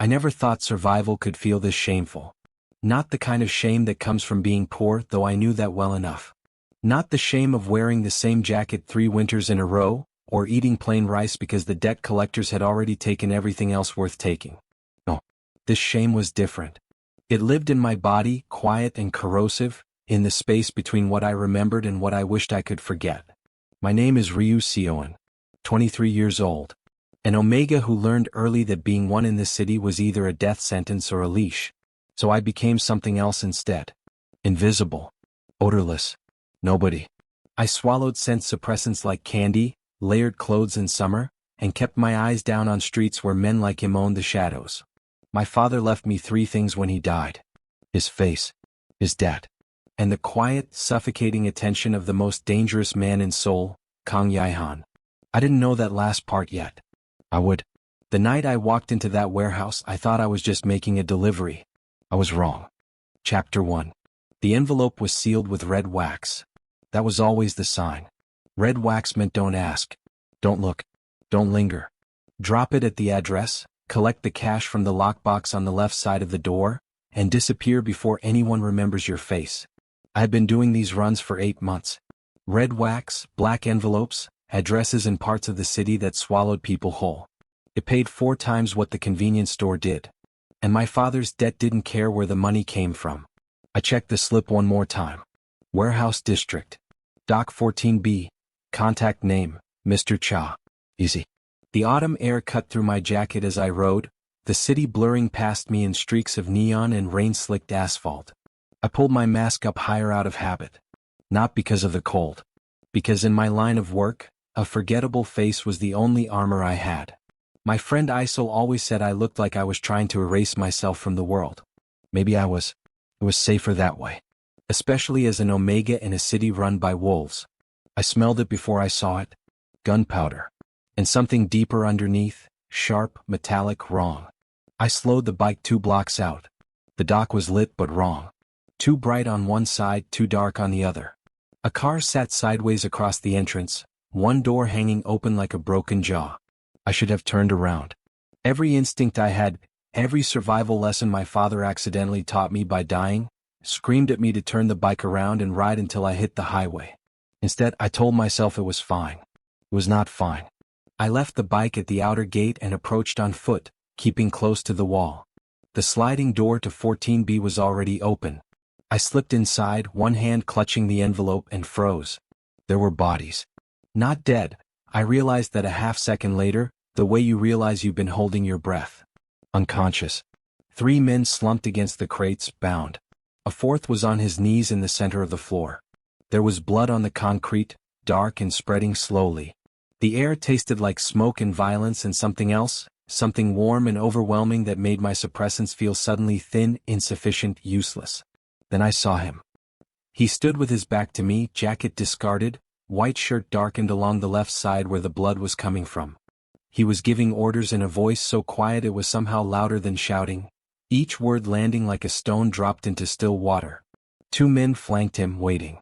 I never thought survival could feel this shameful. Not the kind of shame that comes from being poor, though I knew that well enough. Not the shame of wearing the same jacket 3 winters in a row, or eating plain rice because the debt collectors had already taken everything else worth taking. No. This shame was different. It lived in my body, quiet and corrosive, in the space between what I remembered and what I wished I could forget. My name is Ryu Seoin, 23 years old. An Omega who learned early that being one in this city was either a death sentence or a leash. So I became something else instead. Invisible. Odorless. Nobody. I swallowed scent suppressants like candy, layered clothes in summer, and kept my eyes down on streets where men like him owned the shadows. My father left me 3 things when he died. His face. His debt. And the quiet, suffocating attention of the most dangerous man in Seoul, Confronting Yaan. I didn't know that last part yet. I would. The night I walked into that warehouse, I thought I was just making a delivery. I was wrong. Chapter 1. The envelope was sealed with red wax. That was always the sign. Red wax meant don't ask. Don't look. Don't linger. Drop it at the address, collect the cash from the lockbox on the left side of the door, and disappear before anyone remembers your face. I had been doing these runs for 8 months. Red wax, black envelopes, addresses in parts of the city that swallowed people whole. It paid 4 times what the convenience store did. And my father's debt didn't care where the money came from. I checked the slip one more time. Warehouse District. Dock 14B. Contact name, Mr. Cha. Easy. The autumn air cut through my jacket as I rode, the city blurring past me in streaks of neon and rain-slicked asphalt. I pulled my mask up higher out of habit. Not because of the cold. Because in my line of work, a forgettable face was the only armor I had. My friend Isil always said I looked like I was trying to erase myself from the world. Maybe I was. It was safer that way. Especially as an Omega in a city run by wolves. I smelled it before I saw it. Gunpowder. And something deeper underneath, sharp, metallic, wrong. I slowed the bike 2 blocks out. The dock was lit but wrong. Too bright on one side, too dark on the other. A car sat sideways across the entrance, one door hanging open like a broken jaw. I should have turned around. Every instinct I had, every survival lesson my father accidentally taught me by dying, screamed at me to turn the bike around and ride until I hit the highway. Instead, I told myself it was fine. It was not fine. I left the bike at the outer gate and approached on foot, keeping close to the wall. The sliding door to 14B was already open. I slipped inside, one hand clutching the envelope, and froze. There were bodies. Not dead. I realized that a half-second later, the way you realize you've been holding your breath. Unconscious. 3 men slumped against the crates, bound. A 4th was on his knees in the center of the floor. There was blood on the concrete, dark and spreading slowly. The air tasted like smoke and violence and something else, something warm and overwhelming that made my suppressants feel suddenly thin, insufficient, useless. Then I saw him. He stood with his back to me, jacket discarded, white shirt darkened along the left side where the blood was coming from. He was giving orders in a voice so quiet it was somehow louder than shouting, each word landing like a stone dropped into still water. 2 men flanked him, waiting.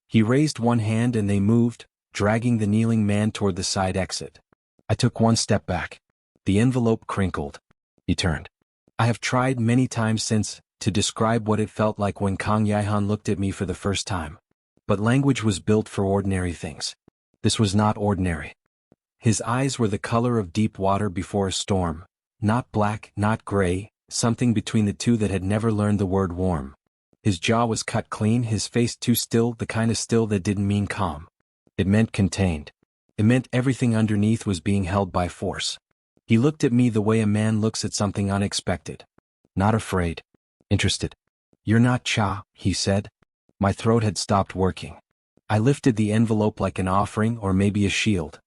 He raised one hand and they moved, dragging the kneeling man toward the side exit. I took 1 step back. The envelope crinkled. He turned. I have tried many times since to describe what it felt like when Confronting Yaan looked at me for the first time. But language was built for ordinary things. This was not ordinary. His eyes were the color of deep water before a storm, not black, not gray, something between the two that had never learned the word warm. His jaw was cut clean, his face too still, the kind of still that didn't mean calm. It meant contained. It meant everything underneath was being held by force. He looked at me the way a man looks at something unexpected. Not afraid. Interested. "You're not Cha," he said. My throat had stopped working. I lifted the envelope like an offering or maybe a shield.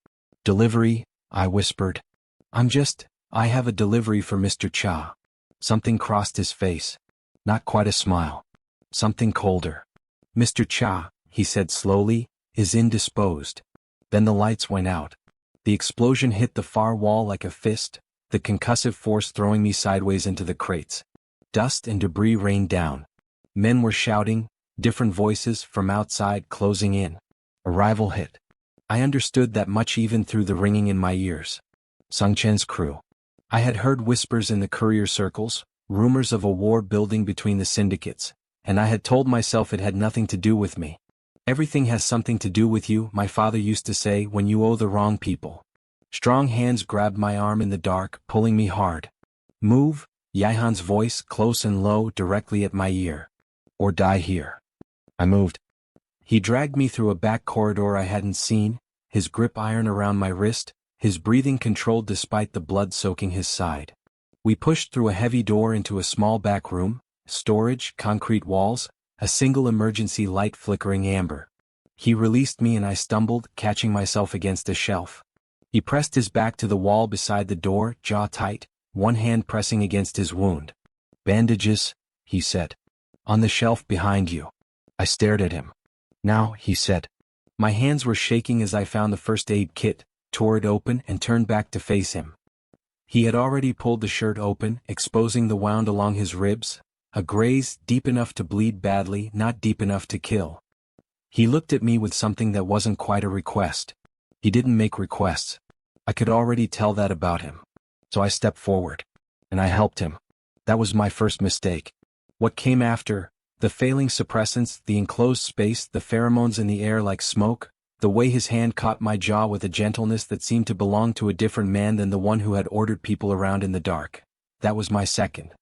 "Delivery," I whispered. I have a delivery for Mr. Cha." Something crossed his face. Not quite a smile. Something colder. "Mr. Cha," he said slowly, "is indisposed." Then the lights went out. The explosion hit the far wall like a fist, the concussive force throwing me sideways into the crates. Dust and debris rained down. Men were shouting, different voices from outside closing in. Arrival hit. I understood that much even through the ringing in my ears. Sung Chen's crew. I had heard whispers in the courier circles, rumors of a war building between the syndicates, and I had told myself it had nothing to do with me. Everything has something to do with you, my father used to say, when you owe the wrong people. Strong hands grabbed my arm in the dark, pulling me hard. Move, Yihan's voice, close and low, directly at my ear. Or die here. I moved. He dragged me through a back corridor I hadn't seen, his grip iron around my wrist, his breathing controlled despite the blood soaking his side. We pushed through a heavy door into a small back room, storage, concrete walls, a single emergency light flickering amber. He released me and I stumbled, catching myself against a shelf. He pressed his back to the wall beside the door, jaw tight, one hand pressing against his wound. Bandages, he said. On the shelf behind you. I stared at him. Now, he said. My hands were shaking as I found the first aid kit, tore it open and turned back to face him. He had already pulled the shirt open, exposing the wound along his ribs, a graze deep enough to bleed badly, not deep enough to kill. He looked at me with something that wasn't quite a request. He didn't make requests. I could already tell that about him. So I stepped forward. And I helped him. That was my first mistake. What came after, the failing suppressants, the enclosed space, the pheromones in the air like smoke, the way his hand caught my jaw with a gentleness that seemed to belong to a different man than the one who had ordered people around in the dark. That was my second.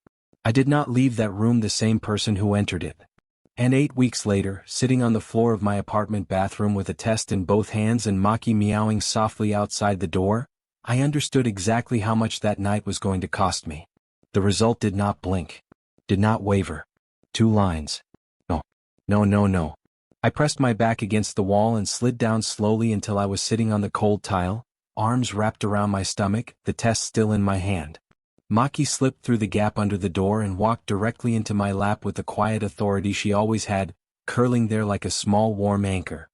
I did not leave that room the same person who entered it. And 8 weeks later, sitting on the floor of my apartment bathroom with a test in both hands and Maki meowing softly outside the door, I understood exactly how much that night was going to cost me. The result did not blink. Did not waver. 2 lines. No. No, no, no. I pressed my back against the wall and slid down slowly until I was sitting on the cold tile, arms wrapped around my stomach, the test still in my hand. Maki slipped through the gap under the door and walked directly into my lap with the quiet authority she always had, curling there like a small warm anchor.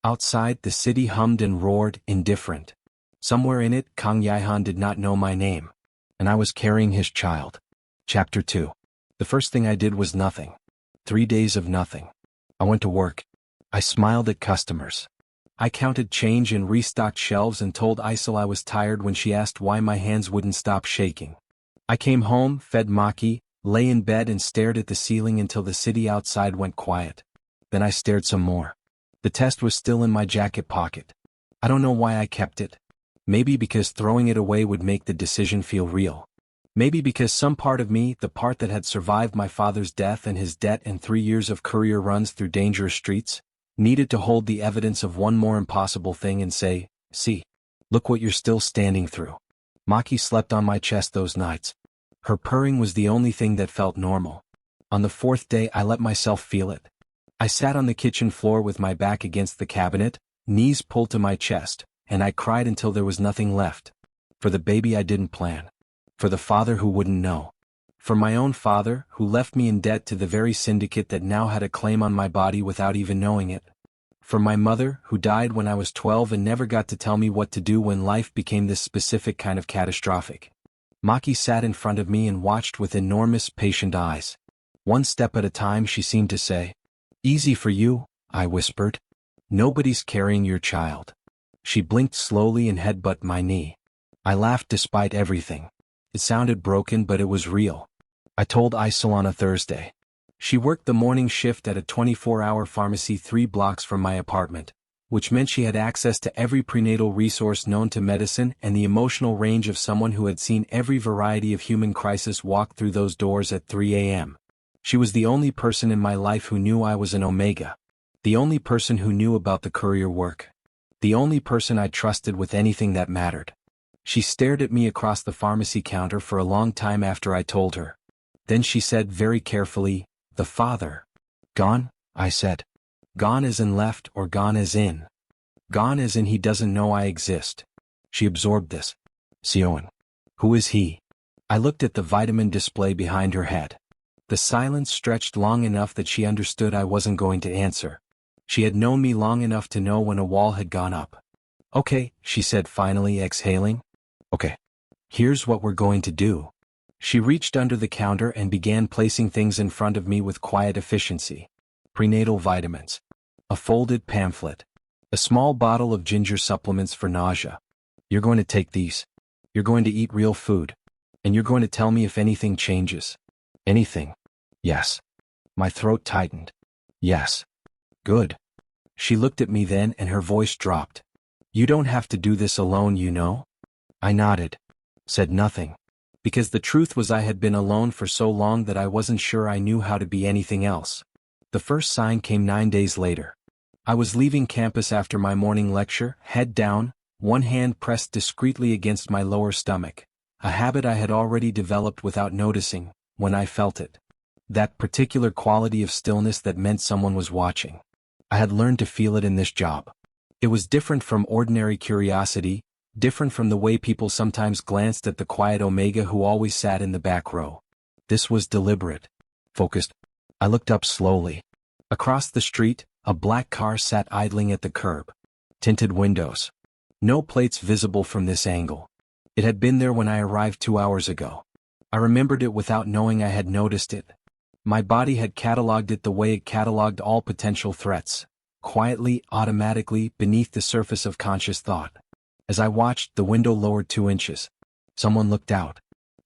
Outside, the city hummed and roared, indifferent. Somewhere in it, Kang Yihan did not know my name. And I was carrying his child. Chapter 2. The first thing I did was nothing. 3 days of nothing. I went to work. I smiled at customers. I counted change and restocked shelves and told Isil I was tired when she asked why my hands wouldn't stop shaking. I came home, fed Maki, lay in bed and stared at the ceiling until the city outside went quiet. Then I stared some more. The test was still in my jacket pocket. I don't know why I kept it. Maybe because throwing it away would make the decision feel real. Maybe because some part of me, the part that had survived my father's death and his debt and 3 years of courier runs through dangerous streets, needed to hold the evidence of one more impossible thing and say, see, look what you're still standing through. Maki slept on my chest those nights. Her purring was the only thing that felt normal. On the 4th day I let myself feel it. I sat on the kitchen floor with my back against the cabinet, knees pulled to my chest, and I cried until there was nothing left. For the baby I didn't plan. For the father who wouldn't know. For my own father, who left me in debt to the very syndicate that now had a claim on my body without even knowing it. For my mother, who died when I was 12 and never got to tell me what to do when life became this specific kind of catastrophic. Maki sat in front of me and watched with enormous, patient eyes. One step at a time, she seemed to say. Easy for you, I whispered. Nobody's carrying your child. She blinked slowly and headbutted my knee. I laughed despite everything. It sounded broken, but it was real. I told Isil on a Thursday. She worked the morning shift at a 24-hour pharmacy 3 blocks from my apartment, which meant she had access to every prenatal resource known to medicine and the emotional range of someone who had seen every variety of human crisis walk through those doors at 3 a.m. She was the only person in my life who knew I was an Omega. The only person who knew about the courier work. The only person I trusted with anything that mattered. She stared at me across the pharmacy counter for a long time after I told her. Then she said very carefully, the father. Gone? I said. Gone as in left or gone as in? Gone as in he doesn't know I exist. She absorbed this. Sioen. Who is he? I looked at the vitamin display behind her head. The silence stretched long enough that she understood I wasn't going to answer. She had known me long enough to know when a wall had gone up. Okay, she said finally, exhaling. Okay. Here's what we're going to do. She reached under the counter and began placing things in front of me with quiet efficiency. Prenatal vitamins. A folded pamphlet. A small bottle of ginger supplements for nausea. You're going to take these. You're going to eat real food. And you're going to tell me if anything changes? Anything? Yes. My throat tightened. Yes. Good. She looked at me then and her voice dropped. You don't have to do this alone, you know? I nodded. Said nothing. Because the truth was I had been alone for so long that I wasn't sure I knew how to be anything else. The first sign came 9 days later. I was leaving campus after my morning lecture, head down, one hand pressed discreetly against my lower stomach, a habit I had already developed without noticing, when I felt it. That particular quality of stillness that meant someone was watching. I had learned to feel it in this job. It was different from ordinary curiosity, different from the way people sometimes glanced at the quiet Omega who always sat in the back row. This was deliberate. Focused. I looked up slowly. Across the street, a black car sat idling at the curb. Tinted windows. No plates visible from this angle. It had been there when I arrived 2 hours ago. I remembered it without knowing I had noticed it. My body had catalogued it the way it catalogued all potential threats, quietly, automatically, beneath the surface of conscious thought. As I watched, the window lowered 2 inches. Someone looked out.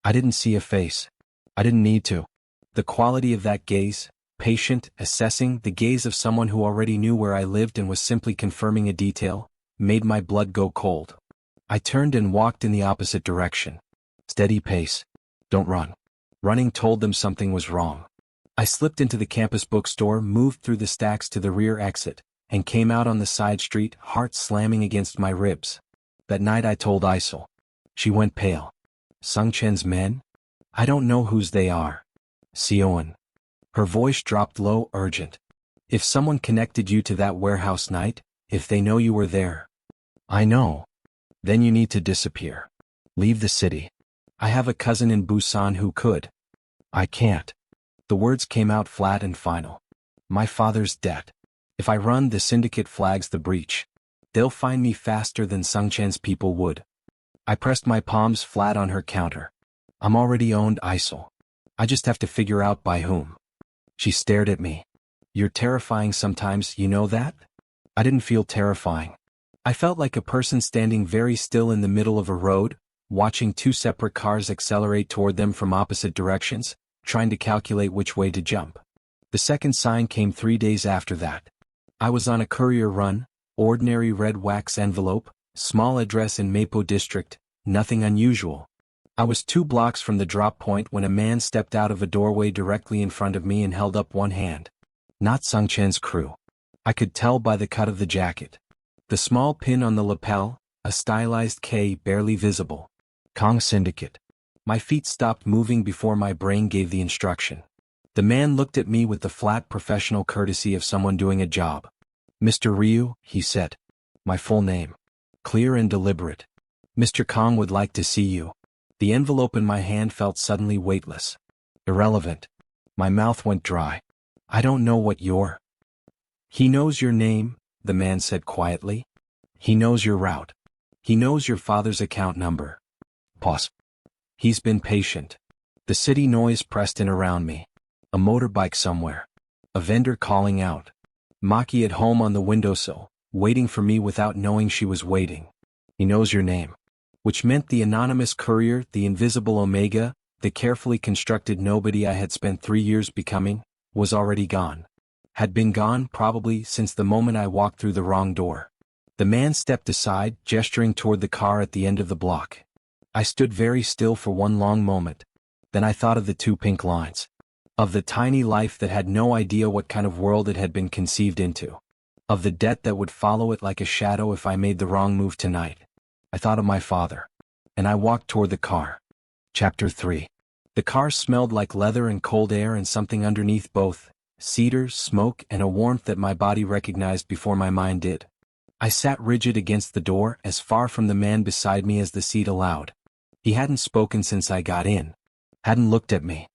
I didn't see a face. I didn't need to. The quality of that gaze, patient, assessing, the gaze of someone who already knew where I lived and was simply confirming a detail, made my blood go cold. I turned and walked in the opposite direction. Steady pace. Don't run. Running told them something was wrong. I slipped into the campus bookstore, moved through the stacks to the rear exit, and came out on the side street, heart slamming against my ribs. That night I told Isil. She went pale. Sung Chen's men? I don't know whose they are. Sioan. Her voice dropped low, urgent. If someone connected you to that warehouse night, if they know you were there. I know. Then you need to disappear. Leave the city. I have a cousin in Busan who could. I can't. The words came out flat and final. My father's debt. If I run, the syndicate flags the breach. They'll find me faster than Sung Chen's people would. I pressed my palms flat on her counter. I'm already owned, Isil. I just have to figure out by whom. She stared at me. You're terrifying sometimes, you know that? I didn't feel terrifying. I felt like a person standing very still in the middle of a road, watching 2 separate cars accelerate toward them from opposite directions, trying to calculate which way to jump. The second sign came 3 days after that. I was on a courier run, ordinary red wax envelope, small address in Mapo district, nothing unusual. I was 2 blocks from the drop point when a man stepped out of a doorway directly in front of me and held up one hand. Not Sung Chen's crew. I could tell by the cut of the jacket. The small pin on the lapel, a stylized K barely visible. Kong Syndicate. My feet stopped moving before my brain gave the instruction. The man looked at me with the flat professional courtesy of someone doing a job. Mr. Ryu, he said. My full name. Clear and deliberate. Mr. Kong would like to see you. The envelope in my hand felt suddenly weightless. Irrelevant. My mouth went dry. I don't know what you're. He knows your name, the man said quietly. He knows your route. He knows your father's account number. Pause. He's been patient. The city noise pressed in around me. A motorbike somewhere. A vendor calling out. Maki at home on the windowsill, waiting for me without knowing she was waiting. He knows your name. Which meant the anonymous courier, the invisible Omega, the carefully constructed nobody I had spent 3 years becoming, was already gone. Had been gone probably since the moment I walked through the wrong door. The man stepped aside, gesturing toward the car at the end of the block. I stood very still for one long moment. Then I thought of the 2 pink lines. Of the tiny life that had no idea what kind of world it had been conceived into. Of the debt that would follow it like a shadow if I made the wrong move tonight. I thought of my father. And I walked toward the car. Chapter 3. The car smelled like leather and cold air and something underneath both, cedar, smoke, and a warmth that my body recognized before my mind did. I sat rigid against the door, as far from the man beside me as the seat allowed. He hadn't spoken since I got in. Hadn't looked at me.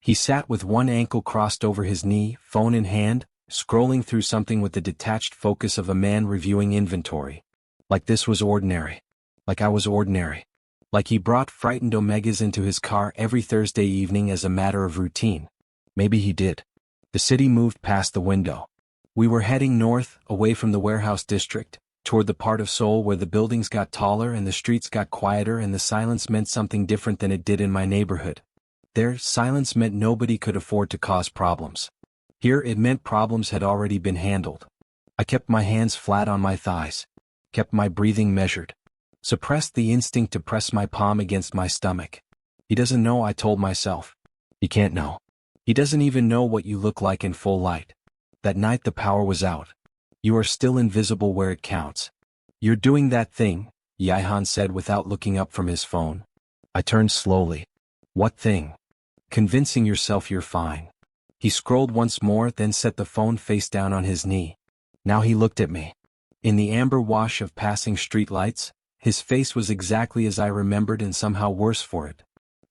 He sat with one ankle crossed over his knee, phone in hand, scrolling through something with the detached focus of a man reviewing inventory. Like this was ordinary. Like I was ordinary. Like he brought frightened Omegas into his car every Thursday evening as a matter of routine. Maybe he did. The city moved past the window. We were heading north, away from the warehouse district, toward the part of Seoul where the buildings got taller and the streets got quieter and the silence meant something different than it did in my neighborhood. There, silence meant nobody could afford to cause problems. Here it meant problems had already been handled. I kept my hands flat on my thighs, kept my breathing measured, suppressed the instinct to press my palm against my stomach. He doesn't know, I told myself. He can't know. He doesn't even know what you look like in full light. That night the power was out. You are still invisible where it counts. You're doing that thing, Yaan said without looking up from his phone. I turned slowly. What thing? Convincing yourself you're fine. He scrolled once more, then set the phone face down on his knee. Now he looked at me. In the amber wash of passing streetlights, his face was exactly as I remembered and somehow worse for it.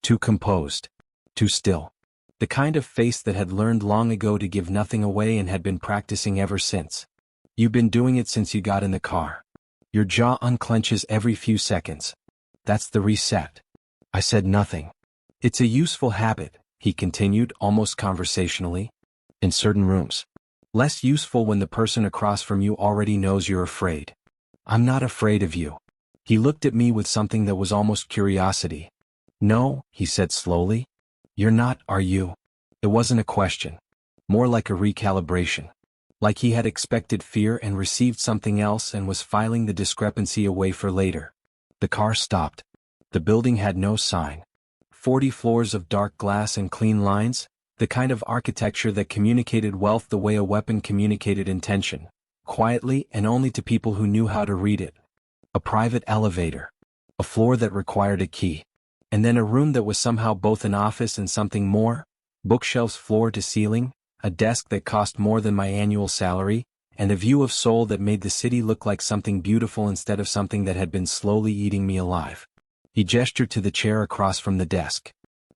Too composed. Too still. The kind of face that had learned long ago to give nothing away and had been practicing ever since. You've been doing it since you got in the car. Your jaw unclenches every few seconds. That's the reset. I said nothing. It's a useful habit, he continued almost conversationally. In certain rooms. Less useful when the person across from you already knows you're afraid. I'm not afraid of you. He looked at me with something that was almost curiosity. No, he said slowly. You're not, are you? It wasn't a question. More like a recalibration. Like he had expected fear and received something else and was filing the discrepancy away for later. The car stopped. The building had no sign. 40 floors of dark glass and clean lines, the kind of architecture that communicated wealth the way a weapon communicated intention, quietly and only to people who knew how to read it. A private elevator. A floor that required a key. And then a room that was somehow both an office and something more, bookshelves floor to ceiling, a desk that cost more than my annual salary, and a view of Seoul that made the city look like something beautiful instead of something that had been slowly eating me alive. He gestured to the chair across from the desk.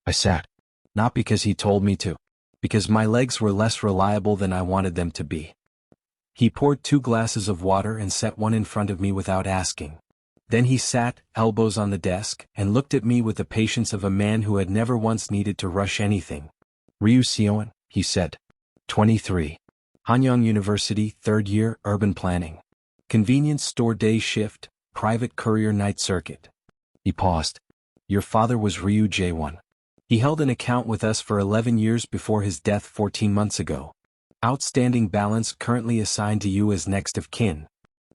I sat. Not because he told me to. Because my legs were less reliable than I wanted them to be. He poured 2 glasses of water and set one in front of me without asking. Then he sat, elbows on the desk, and looked at me with the patience of a man who had never once needed to rush anything. Ryu Seoan, he said. 23. Hanyang University, 3rd year, urban planning. Convenience store day shift, private courier night circuit. He paused. Your father was Ryu Jae-won. He held an account with us for 11 years before his death 14 months ago. Outstanding balance currently assigned to you as next of kin.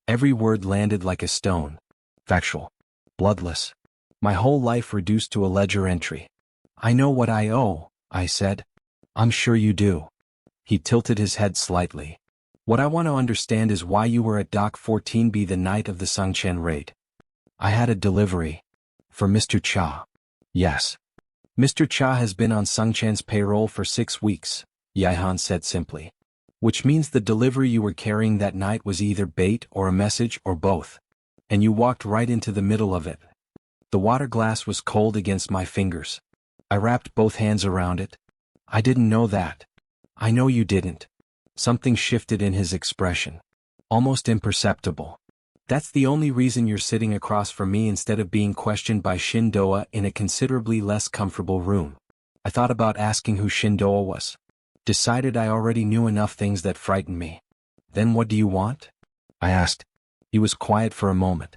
Every word landed like a stone. Factual. Bloodless. My whole life reduced to a ledger entry. I know what I owe, I said. I'm sure you do. He tilted his head slightly. What I want to understand is why you were at Dock 14B the night of the Sungcheon raid. I had a delivery. For Mr. Cha. Yes. Mr. Cha has been on Sungcheon's payroll for 6 weeks, Yaan said simply. Which means the delivery you were carrying that night was either bait or a message or both. And you walked right into the middle of it. The water glass was cold against my fingers. I wrapped both hands around it. I didn't know that. I know you didn't. Something shifted in his expression. Almost imperceptible. That's the only reason you're sitting across from me instead of being questioned by Shin Do-ah in a considerably less comfortable room. I thought about asking who Shin Do-ah was. Decided I already knew enough things that frightened me. Then what do you want? I asked. He was quiet for a moment.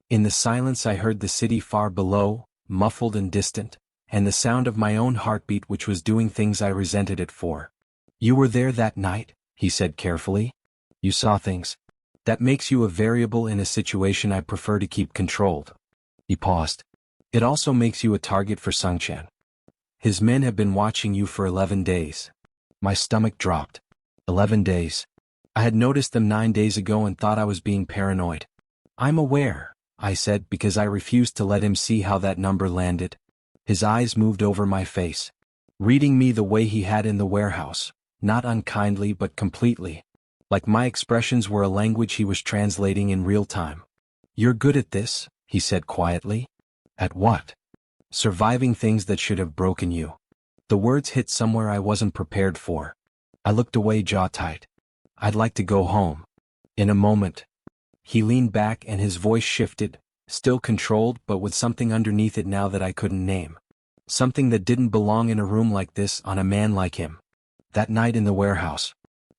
In the silence I heard the city far below, muffled and distant, and the sound of my own heartbeat which was doing things I resented it for. You were there that night, he said carefully. You saw things. That makes you a variable in a situation I prefer to keep controlled. He paused. It also makes you a target for Sungcheon. His men have been watching you for 11 days. My stomach dropped. 11 days. I had noticed them 9 days ago and thought I was being paranoid. I'm aware, I said because I refused to let him see how that number landed. His eyes moved over my face. Reading me the way he had in the warehouse, not unkindly but completely. Like my expressions were a language he was translating in real time. You're good at this, he said quietly. At what? Surviving things that should have broken you. The words hit somewhere I wasn't prepared for. I looked away jaw tight. I'd like to go home. In a moment. He leaned back and his voice shifted, still controlled but with something underneath it now that I couldn't name. Something that didn't belong in a room like this on a man like him. That night in the warehouse.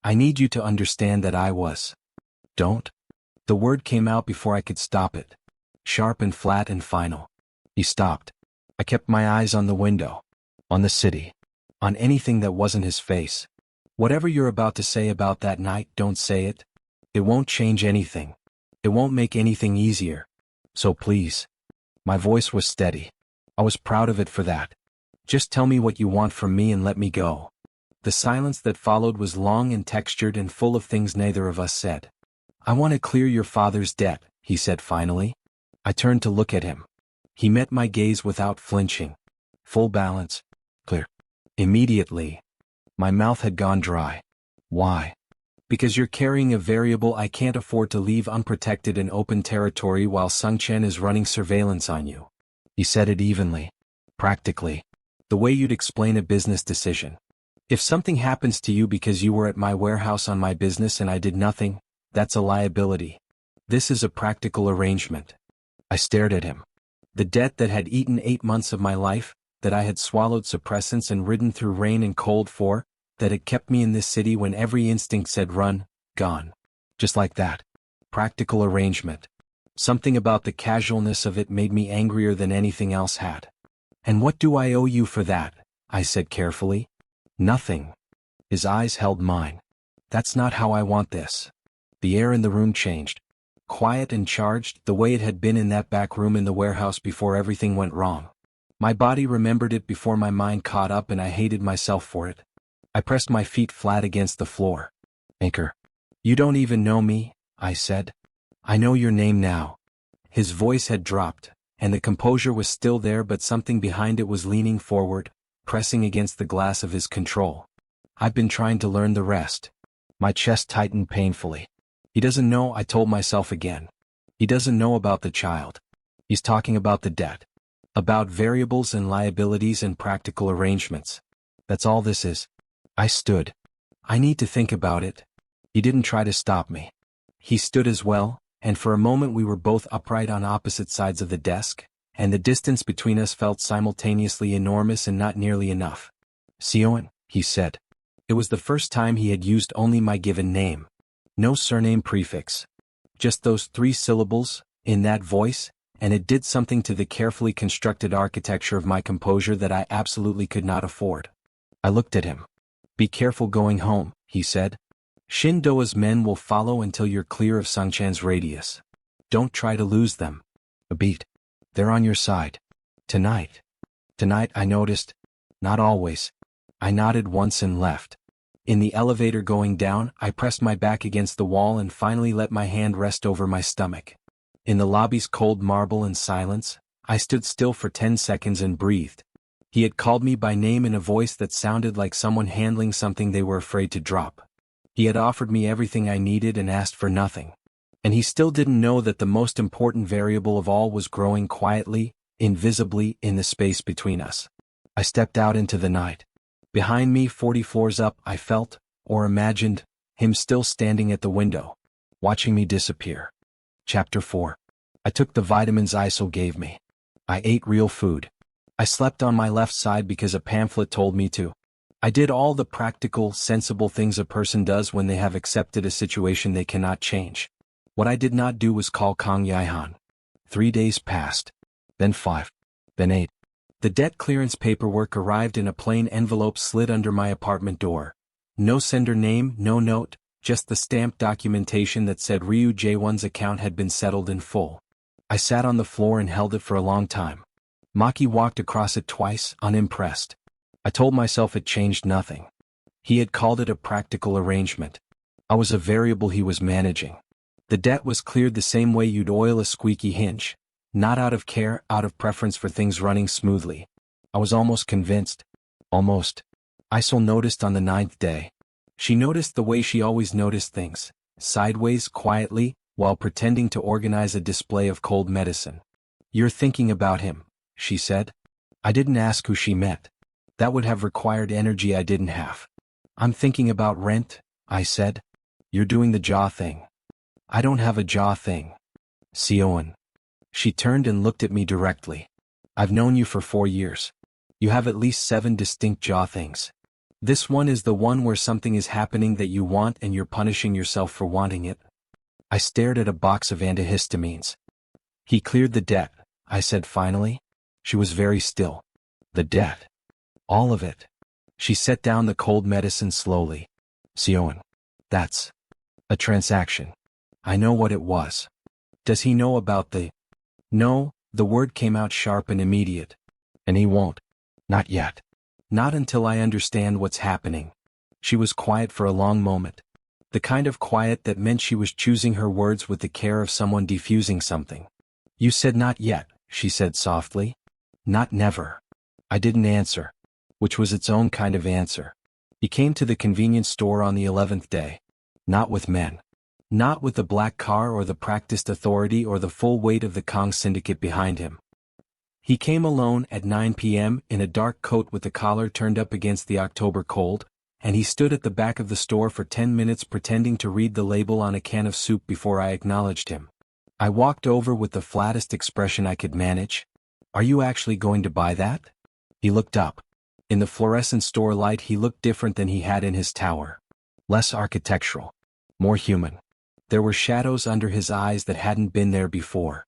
I need you to understand that I was. Don't? The word came out before I could stop it. Sharp and flat and final. He stopped. I kept my eyes on the window. On the city. On anything that wasn't his face. Whatever you're about to say about that night, don't say it. It won't change anything. It won't make anything easier. So please. My voice was steady. I was proud of it for that. Just tell me what you want from me and let me go. The silence that followed was long and textured and full of things neither of us said. I want to clear your father's debt, he said finally. I turned to look at him. He met my gaze without flinching. Full balance. Clear. Immediately. My mouth had gone dry. Why? Because you're carrying a variable I can't afford to leave unprotected in open territory while Sung Chen is running surveillance on you. He said it evenly. Practically. The way you'd explain a business decision. If something happens to you because you were at my warehouse on my business and I did nothing, that's a liability. This is a practical arrangement. I stared at him. The debt that had eaten 8 months of my life, that I had swallowed suppressants and ridden through rain and cold for, that had kept me in this city when every instinct said run, gone. Just like that. Practical arrangement. Something about the casualness of it made me angrier than anything else had. And what do I owe you for that? I said carefully. Nothing. His eyes held mine. That's not how I want this. The air in the room changed. Quiet and charged, the way it had been in that back room in the warehouse before everything went wrong. My body remembered it before my mind caught up and I hated myself for it. I pressed my feet flat against the floor. Anchor. You don't even know me, I said. I know your name now. His voice had dropped, and the composure was still there but something behind it was leaning forward, pressing against the glass of his control. I've been trying to learn the rest. My chest tightened painfully. He doesn't know, I told myself again. He doesn't know about the child. He's talking about the debt. About variables and liabilities and practical arrangements. That's all this is. I stood. I need to think about it. He didn't try to stop me. He stood as well, and for a moment we were both upright on opposite sides of the desk, and the distance between us felt simultaneously enormous and not nearly enough. Sion, he said. It was the first time he had used only my given name. No surname prefix. Just those 3 syllables, in that voice, and it did something to the carefully constructed architecture of my composure that I absolutely could not afford. I looked at him. Be careful going home, he said. Shin Doa's men will follow until you're clear of Sung Chan's radius. Don't try to lose them. A beat. They're on your side. Tonight. Tonight I noticed. Not always. I nodded once and left. In the elevator going down, I pressed my back against the wall and finally let my hand rest over my stomach. In the lobby's cold marble and silence, I stood still for 10 seconds and breathed. He had called me by name in a voice that sounded like someone handling something they were afraid to drop. He had offered me everything I needed and asked for nothing. And he still didn't know that the most important variable of all was growing quietly, invisibly, in the space between us. I stepped out into the night. Behind me, 40 floors up, I felt, or imagined, him still standing at the window, watching me disappear. Chapter 4. I took the vitamins Isil gave me. I ate real food. I slept on my left side because a pamphlet told me to. I did all the practical, sensible things a person does when they have accepted a situation they cannot change. What I did not do was call Kang Yaihan. 3 days passed. Then 5. Then 8. The debt clearance paperwork arrived in a plain envelope slid under my apartment door. No sender name, no note, just the stamped documentation that said Ryu Jaewon's account had been settled in full. I sat on the floor and held it for a long time. Maki walked across it twice, unimpressed. I told myself it changed nothing. He had called it a practical arrangement. I was a variable he was managing. The debt was cleared the same way you'd oil a squeaky hinge. Not out of care, out of preference for things running smoothly. I was almost convinced. Almost. Isil noticed on the 9th day. She noticed the way she always noticed things, sideways, quietly, while pretending to organize a display of cold medicine. You're thinking about him, she said. I didn't ask who she met. That would have required energy I didn't have. I'm thinking about rent, I said. You're doing the jaw thing. I don't have a jaw thing. Sion. She turned and looked at me directly. I've known you for 4 years. You have at least 7 distinct jaw things. This one is the one where something is happening that you want and you're punishing yourself for wanting it. I stared at a box of antihistamines. He cleared the debt, I said finally. She was very still. The debt. All of it. She set down the cold medicine slowly. Sion. That's a transaction. I know what it was. Does he know about the... No, the word came out sharp and immediate. And he won't. Not yet. Not until I understand what's happening. She was quiet for a long moment. The kind of quiet that meant she was choosing her words with the care of someone defusing something. You said not yet, she said softly. Not never. I didn't answer. Which was its own kind of answer. He came to the convenience store on the 11th day. Not with men. Not with the black car or the practiced authority or the full weight of the Kong syndicate behind him. He came alone at 9 p.m. in a dark coat with the collar turned up against the October cold, and he stood at the back of the store for 10 minutes pretending to read the label on a can of soup before I acknowledged him. I walked over with the flattest expression I could manage. Are you actually going to buy that? He looked up. In the fluorescent store light he looked different than he had in his tower. Less architectural. More human. There were shadows under his eyes that hadn't been there before.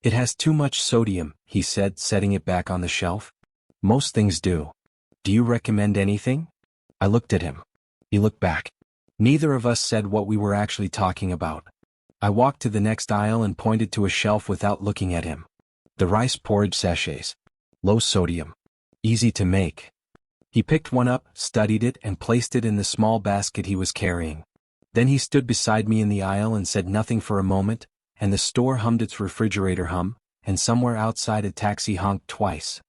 It has too much sodium, he said, setting it back on the shelf. Most things do. Do you recommend anything? I looked at him. He looked back. Neither of us said what we were actually talking about. I walked to the next aisle and pointed to a shelf without looking at him. The rice porridge sachets. Low sodium. Easy to make. He picked one up, studied it, and placed it in the small basket he was carrying. Then he stood beside me in the aisle and said nothing for a moment, and the store hummed its refrigerator hum, and somewhere outside a taxi honked twice.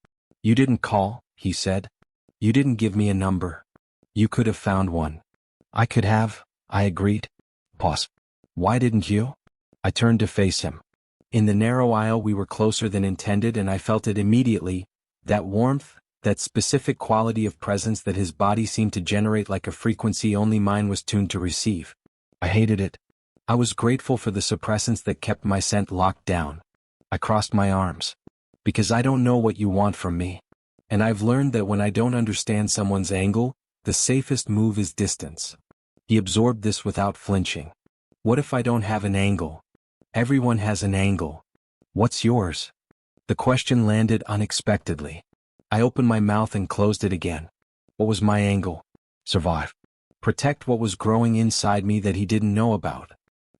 You didn't call, he said. You didn't give me a number. You could have found one. I could have, I agreed. Pause. Why didn't you? I turned to face him. In the narrow aisle we were closer than intended and I felt it immediately, that warmth, that specific quality of presence that his body seemed to generate like a frequency only mine was tuned to receive. I hated it. I was grateful for the suppressants that kept my scent locked down. I crossed my arms. Because I don't know what you want from me. And I've learned that when I don't understand someone's angle, the safest move is distance. He absorbed this without flinching. What if I don't have an angle? Everyone has an angle. What's yours? The question landed unexpectedly. I opened my mouth and closed it again. What was my angle? Survive. Protect what was growing inside me that he didn't know about.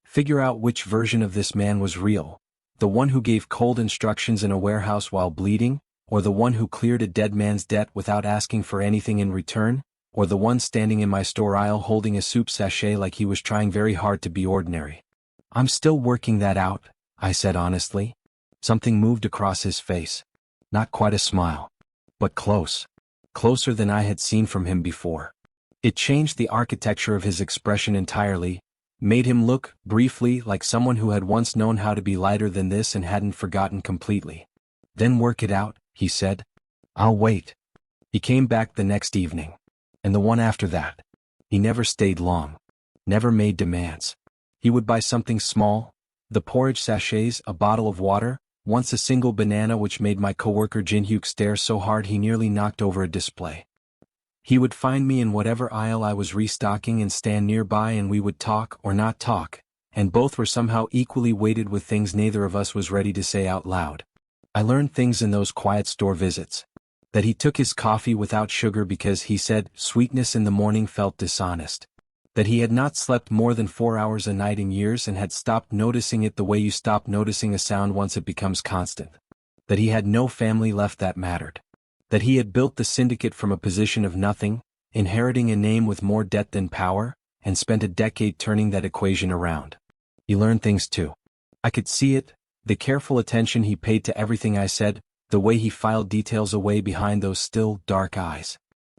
Figure out which version of this man was real. The one who gave cold instructions in a warehouse while bleeding, or the one who cleared a dead man's debt without asking for anything in return, or the one standing in my store aisle holding a soup sachet like he was trying very hard to be ordinary. I'm still working that out, I said honestly. Something moved across his face. Not quite a smile. But close. Closer than I had seen from him before. It changed the architecture of his expression entirely, made him look, briefly, like someone who had once known how to be lighter than this and hadn't forgotten completely. Then work it out, he said. I'll wait. He came back the next evening. And the one after that. He never stayed long. Never made demands. He would buy something small, the porridge sachets, a bottle of water, once a single banana which made my coworker Jinhyuk stare so hard he nearly knocked over a display. He would find me in whatever aisle I was restocking and stand nearby and we would talk or not talk, and both were somehow equally weighted with things neither of us was ready to say out loud. I learned things in those quiet store visits. That he took his coffee without sugar because he said sweetness in the morning felt dishonest. That he had not slept more than 4 hours a night in years and had stopped noticing it the way you stop noticing a sound once it becomes constant. That he had no family left that mattered. That he had built the syndicate from a position of nothing, inheriting a name with more debt than power, and spent a decade turning that equation around. He learned things too. I could see it, the careful attention he paid to everything I said, the way he filed details away behind those still, dark eyes.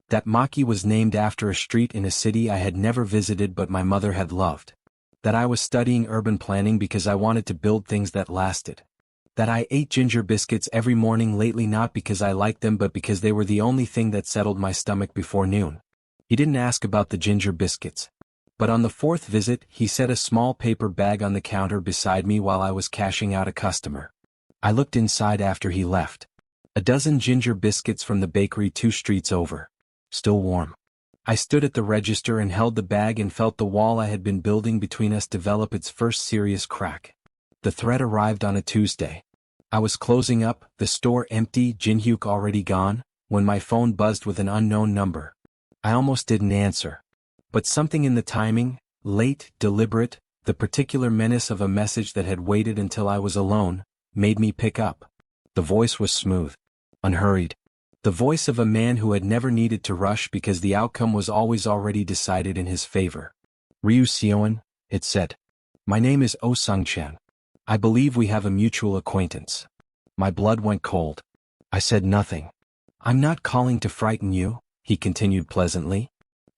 That Maki was named after a street in a city I had never visited but my mother had loved. That I was studying urban planning because I wanted to build things that lasted. That I ate ginger biscuits every morning lately not because I liked them but because they were the only thing that settled my stomach before noon. He didn't ask about the ginger biscuits. But on the 4th visit he set a small paper bag on the counter beside me while I was cashing out a customer. I looked inside after he left. A dozen ginger biscuits from the bakery 2 streets over. Still warm. I stood at the register and held the bag and felt the wall I had been building between us develop its first serious crack. The threat arrived on a Tuesday. I was closing up, the store empty, Jinhyuk already gone, when my phone buzzed with an unknown number. I almost didn't answer. But something in the timing, late, deliberate, the particular menace of a message that had waited until I was alone, made me pick up. The voice was smooth, unhurried. The voice of a man who had never needed to rush because the outcome was always already decided in his favor. Ryu Seoin, it said. My name is Oh Sung-chan. I believe we have a mutual acquaintance. My blood went cold. I said nothing. I'm not calling to frighten you, he continued pleasantly.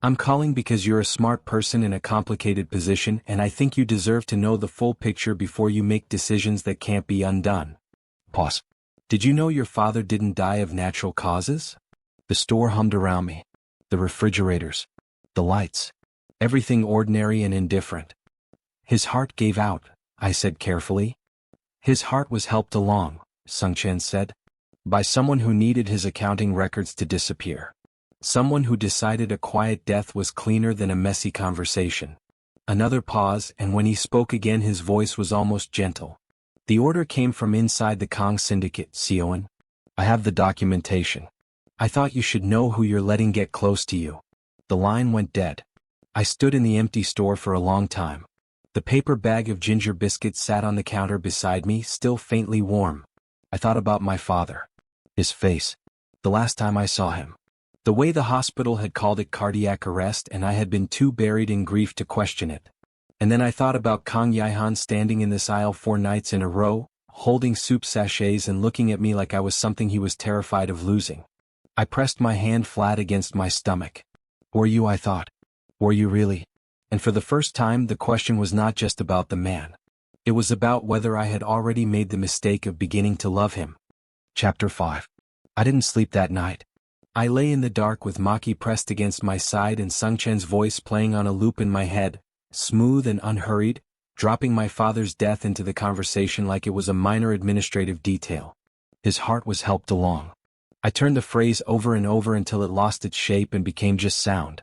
I'm calling because you're a smart person in a complicated position and I think you deserve to know the full picture before you make decisions that can't be undone. Pause. Did you know your father didn't die of natural causes? The store hummed around me. The refrigerators. The lights. Everything ordinary and indifferent. His heart gave out, I said carefully. His heart was helped along, Sung-chan said. By someone who needed his accounting records to disappear. Someone who decided a quiet death was cleaner than a messy conversation. Another pause, and when he spoke again his voice was almost gentle. The order came from inside the Kong syndicate, Seoin. I have the documentation. I thought you should know who you're letting get close to you. The line went dead. I stood in the empty store for a long time. The paper bag of ginger biscuits sat on the counter beside me, still faintly warm. I thought about my father. His face. The last time I saw him. The way the hospital had called it cardiac arrest and I had been too buried in grief to question it. And then I thought about Kang Yaehan standing in this aisle 4 nights in a row, holding soup sachets and looking at me like I was something he was terrified of losing. I pressed my hand flat against my stomach. Were you, I thought. Were you really? And for the first time the question was not just about the man. It was about whether I had already made the mistake of beginning to love him. Chapter 5. I didn't sleep that night. I lay in the dark with Maki pressed against my side and Sung-chan's voice playing on a loop in my head, smooth and unhurried, dropping my father's death into the conversation like it was a minor administrative detail. His heart was helped along. I turned the phrase over and over until it lost its shape and became just sound.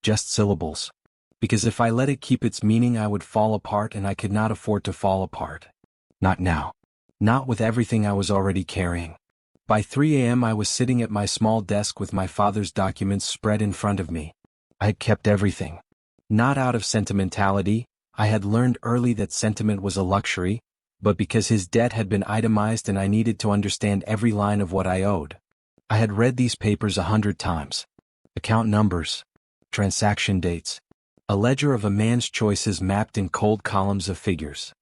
Just syllables. Because if I let it keep its meaning I would fall apart and I could not afford to fall apart. Not now. Not with everything I was already carrying. By 3 a.m. I was sitting at my small desk with my father's documents spread in front of me. I had kept everything. Not out of sentimentality, I had learned early that sentiment was a luxury, but because his debt had been itemized and I needed to understand every line of what I owed. I had read these papers 100 times. Account numbers. Transaction dates. A ledger of a man's choices mapped in cold columns of figures.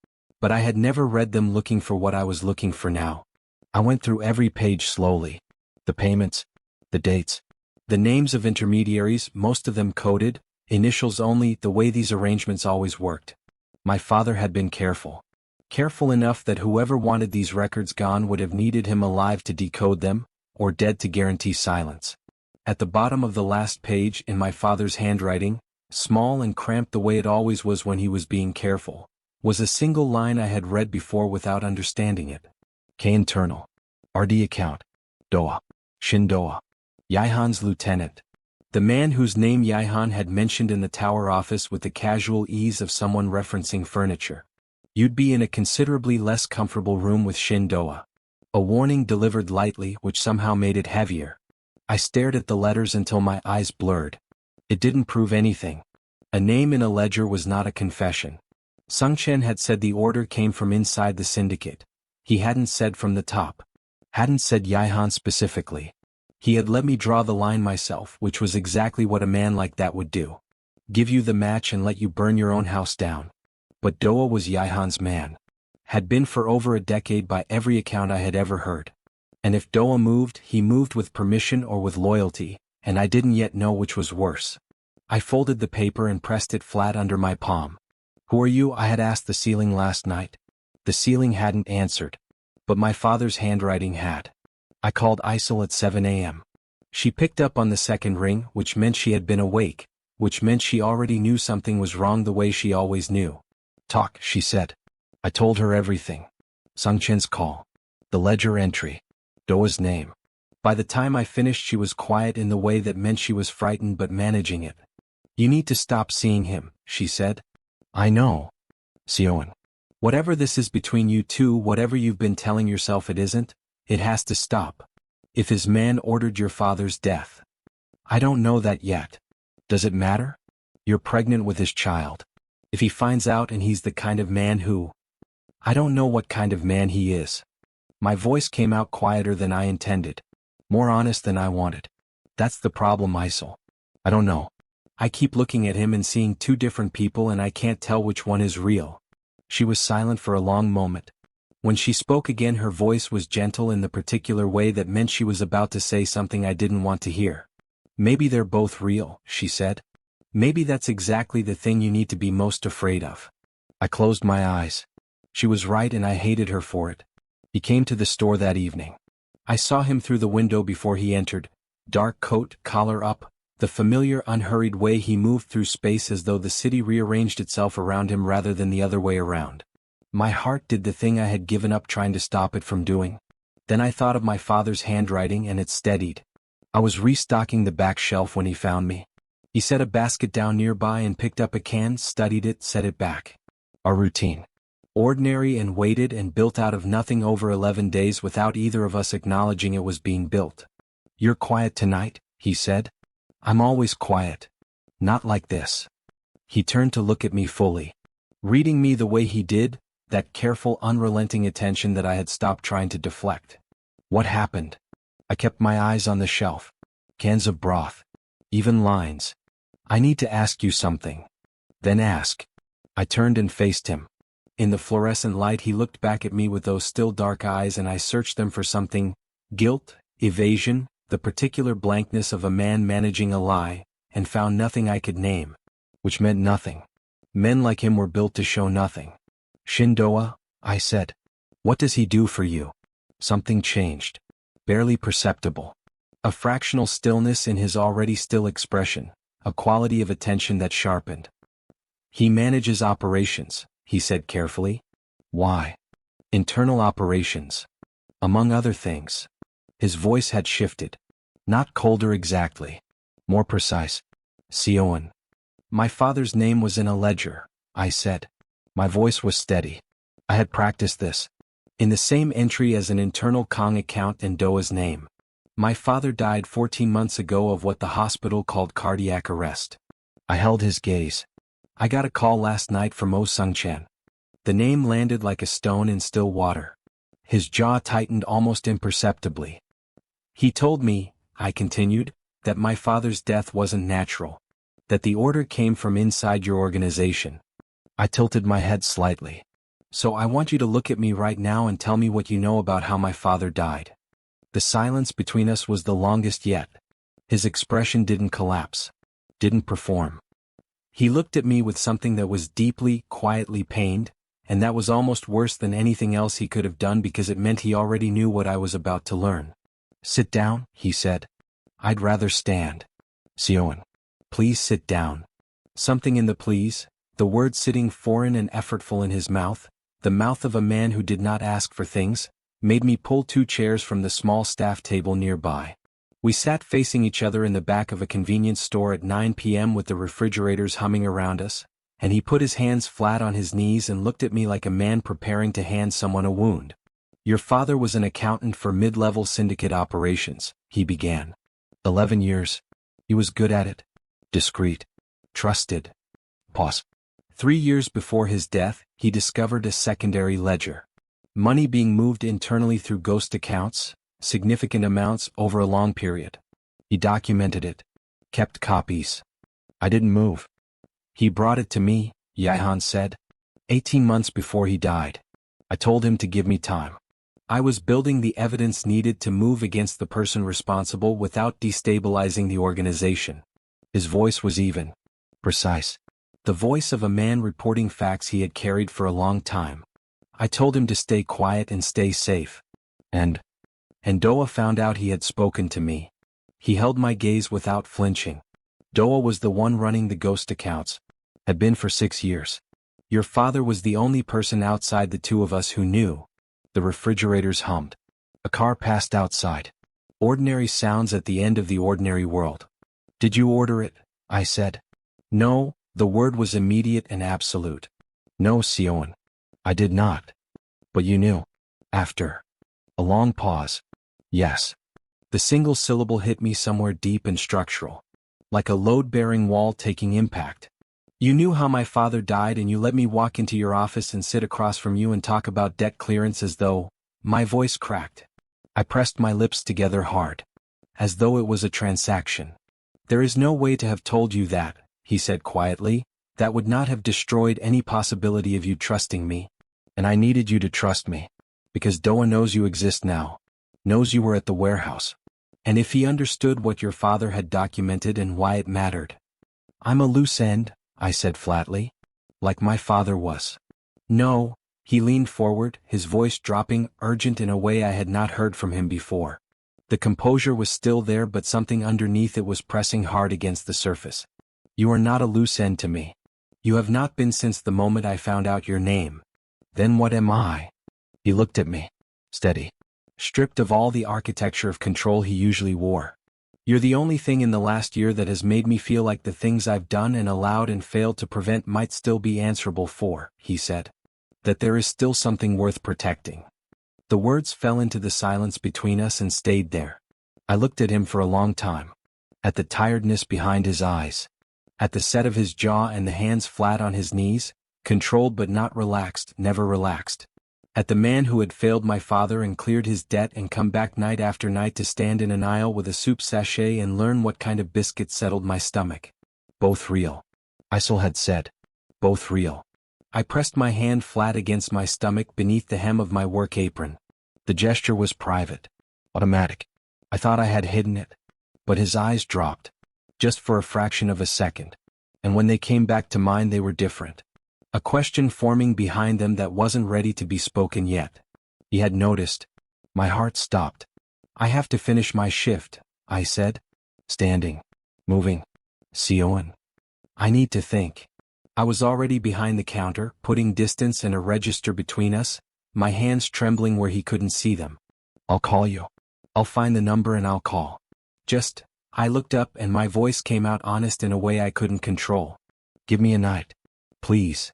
But I had never read them looking for what I was looking for now. I went through every page slowly. The payments. The dates. The names of intermediaries, most of them coded, initials only, the way these arrangements always worked. My father had been careful. Careful enough that whoever wanted these records gone would have needed him alive to decode them, or dead to guarantee silence. At the bottom of the last page, in my father's handwriting, small and cramped the way it always was when he was being careful, was a single line I had read before without understanding it. K internal. RD account. Doa. Shin Doa. Yaehan's lieutenant. The man whose name Yaehan had mentioned in the tower office with the casual ease of someone referencing furniture. You'd be in a considerably less comfortable room with Shin Doa. A warning delivered lightly which somehow made it heavier. I stared at the letters until my eyes blurred. It didn't prove anything. A name in a ledger was not a confession. Sung-chen had said the order came from inside the syndicate. He hadn't said from the top. Hadn't said Yaehan specifically. He had let me draw the line myself, which was exactly what a man like that would do. Give you the match and let you burn your own house down. But Doa was Yaehan's man. Had been for over a decade by every account I had ever heard. And if Doa moved, he moved with permission or with loyalty, and I didn't yet know which was worse. I folded the paper and pressed it flat under my palm. Who are you? I had asked the ceiling last night. The ceiling hadn't answered. But my father's handwriting had. I called Isil at 7 a.m. She picked up on the second ring, which meant she had been awake, which meant she already knew something was wrong the way she always knew. Talk, she said. I told her everything. Sung-chen's call. The ledger entry. Doa's name. By the time I finished, she was quiet in the way that meant she was frightened but managing it. "You need to stop seeing him," she said. "I know. Sioan. Whatever this is between you two, whatever you've been telling yourself it isn't, it has to stop. If his man ordered your father's death." "I don't know that yet. Does it matter? You're pregnant with his child. If he finds out and he's the kind of man who—" "I don't know what kind of man he is." My voice came out quieter than I intended. More honest than I wanted. "That's the problem, Isil. I don't know. I keep looking at him and seeing two different people and I can't tell which one is real." She was silent for a long moment. When she spoke again, her voice was gentle in the particular way that meant she was about to say something I didn't want to hear. "Maybe they're both real," she said. "Maybe that's exactly the thing you need to be most afraid of." I closed my eyes. She was right and I hated her for it. He came to the store that evening. I saw him through the window before he entered. Dark coat, collar up, the familiar unhurried way he moved through space as though the city rearranged itself around him rather than the other way around. My heart did the thing I had given up trying to stop it from doing. Then I thought of my father's handwriting and it steadied. I was restocking the back shelf when he found me. He set a basket down nearby and picked up a can, studied it, set it back. Our routine. Ordinary and weighted and built out of nothing over 11 days without either of us acknowledging it was being built. "You're quiet tonight," he said. "I'm always quiet. Not like this." He turned to look at me fully. Reading me the way he did, that careful, unrelenting attention that I had stopped trying to deflect. "What happened?" I kept my eyes on the shelf. Cans of broth. Even lines. "I need to ask you something." "Then ask." I turned and faced him. In the fluorescent light he looked back at me with those still dark eyes and I searched them for something. Guilt, evasion, the particular blankness of a man managing a lie, and found nothing I could name. Which meant nothing. Men like him were built to show nothing. "Shindoa," I said. "What does he do for you?" Something changed. Barely perceptible. A fractional stillness in his already still expression, a quality of attention that sharpened. "He manages operations," he said carefully. "Why?" "Internal operations. Among other things." His voice had shifted. Not colder exactly. More precise. "Sioan. My father's name was in a ledger," I said. My voice was steady. I had practiced this. In the same entry as an internal Kong account and Doa's name. "My father died 14 months ago of what the hospital called cardiac arrest." I held his gaze. "I got a call last night from Oh Sung-chan." The name landed like a stone in still water. His jaw tightened almost imperceptibly. "He told me," I continued, "that my father's death wasn't natural. That the order came from inside your organization." I tilted my head slightly. "So I want you to look at me right now and tell me what you know about how my father died." The silence between us was the longest yet. His expression didn't collapse. Didn't perform. He looked at me with something that was deeply, quietly pained, and that was almost worse than anything else he could have done because it meant he already knew what I was about to learn. "Sit down," he said. "I'd rather stand." "Sioan. Please sit down." Something in the please, the word sitting foreign and effortful in his mouth, the mouth of a man who did not ask for things, made me pull 2 chairs from the small staff table nearby. We sat facing each other in the back of a convenience store at 9 p.m. with the refrigerators humming around us, and he put his hands flat on his knees and looked at me like a man preparing to hand someone a wound. "Your father was an accountant for mid-level syndicate operations," he began. 11 years. He was good at it. Discreet. Trusted. Pause. 3 years before his death, he discovered a secondary ledger. Money being moved internally through ghost accounts, significant amounts over a long period. He documented it. Kept copies. I didn't move. "He brought it to me," Yahan said. 18 months before he died. I told him to give me time. I was building the evidence needed to move against the person responsible without destabilizing the organization. His voice was even. Precise. The voice of a man reporting facts he had carried for a long time. I told him to stay quiet and stay safe. And Doa found out he had spoken to me. He held my gaze without flinching. Doa was the one running the ghost accounts. Had been for 6 years. Your father was the only person outside the two of us who knew. The refrigerators hummed. A car passed outside. Ordinary sounds at the end of the ordinary world. Did you order it? I said. No, the word was immediate and absolute. No, Sion. I did not. But you knew. After a long pause. Yes. The single syllable hit me somewhere deep and structural. Like a load-bearing wall taking impact. You knew how my father died and you let me walk into your office and sit across from you and talk about debt clearance as though, my voice cracked. I pressed my lips together hard. As though it was a transaction. There is no way to have told you that, he said quietly, that would not have destroyed any possibility of you trusting me. And I needed you to trust me. Because Doa knows you exist now. Knows you were at the warehouse. And if he understood what your father had documented and why it mattered. I'm a loose end, I said flatly. Like my father was. No, he leaned forward, his voice dropping, urgent in a way I had not heard from him before. The composure was still there but something underneath it was pressing hard against the surface. You are not a loose end to me. You have not been since the moment I found out your name. Then what am I? He looked at me. Steady. Stripped of all the architecture of control he usually wore. You're the only thing in the last year that has made me feel like the things I've done and allowed and failed to prevent might still be answerable for, he said. That there is still something worth protecting. The words fell into the silence between us and stayed there. I looked at him for a long time. At the tiredness behind his eyes. At the set of his jaw and the hands flat on his knees, controlled but not relaxed, never relaxed. At the man who had failed my father and cleared his debt and come back night after night to stand in an aisle with a soup sachet and learn what kind of biscuit settled my stomach. Both real. Isil had said. Both real. I pressed my hand flat against my stomach beneath the hem of my work apron. The gesture was private. Automatic. I thought I had hidden it. But his eyes dropped. Just for a fraction of a second. And when they came back to mine they were different. A question forming behind them that wasn't ready to be spoken yet. He had noticed. My heart stopped. I have to finish my shift, I said. Standing. Moving. Sion. I need to think. I was already behind the counter, putting distance and a register between us, my hands trembling where he couldn't see them. I'll call you. I'll find the number and I'll call. I looked up and my voice came out honest in a way I couldn't control. Give me a night. Please.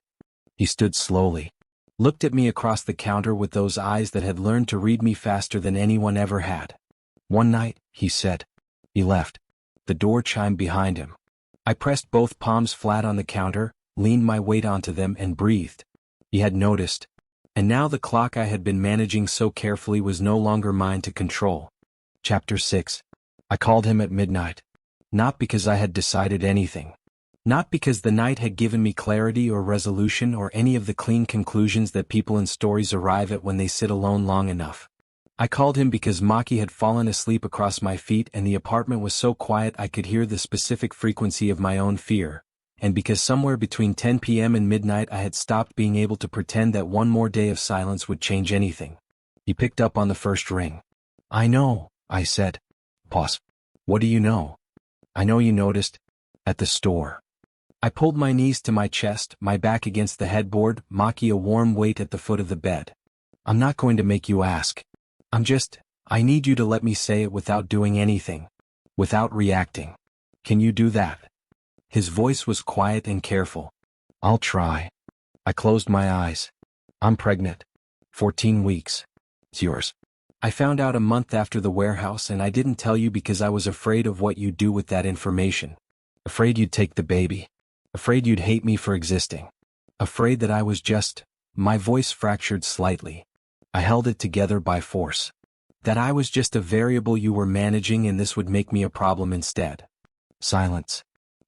He stood slowly. Looked at me across the counter with those eyes that had learned to read me faster than anyone ever had. One night, he said. He left. The door chimed behind him. I pressed both palms flat on the counter, leaned my weight onto them and breathed. He had noticed. And now the clock I had been managing so carefully was no longer mine to control. Chapter 6. I called him at midnight. Not because I had decided anything. Not because the night had given me clarity or resolution or any of the clean conclusions that people in stories arrive at when they sit alone long enough. I called him because Maki had fallen asleep across my feet and the apartment was so quiet I could hear the specific frequency of my own fear, and because somewhere between 10 p.m. and midnight I had stopped being able to pretend that one more day of silence would change anything. He picked up on the first ring. I know, I said. Pause. What do you know? I know you noticed. At the store. I pulled my knees to my chest, my back against the headboard, Maki a warm weight at the foot of the bed. I'm not going to make you ask. I need you to let me say it without doing anything. Without reacting. Can you do that? His voice was quiet and careful. I'll try. I closed my eyes. I'm pregnant. 14 weeks. It's yours. I found out a month after the warehouse and I didn't tell you because I was afraid of what you'd do with that information. Afraid you'd take the baby. Afraid you'd hate me for existing. Afraid that I was just, my voice fractured slightly. I held it together by force. That I was just a variable you were managing and this would make me a problem instead. Silence.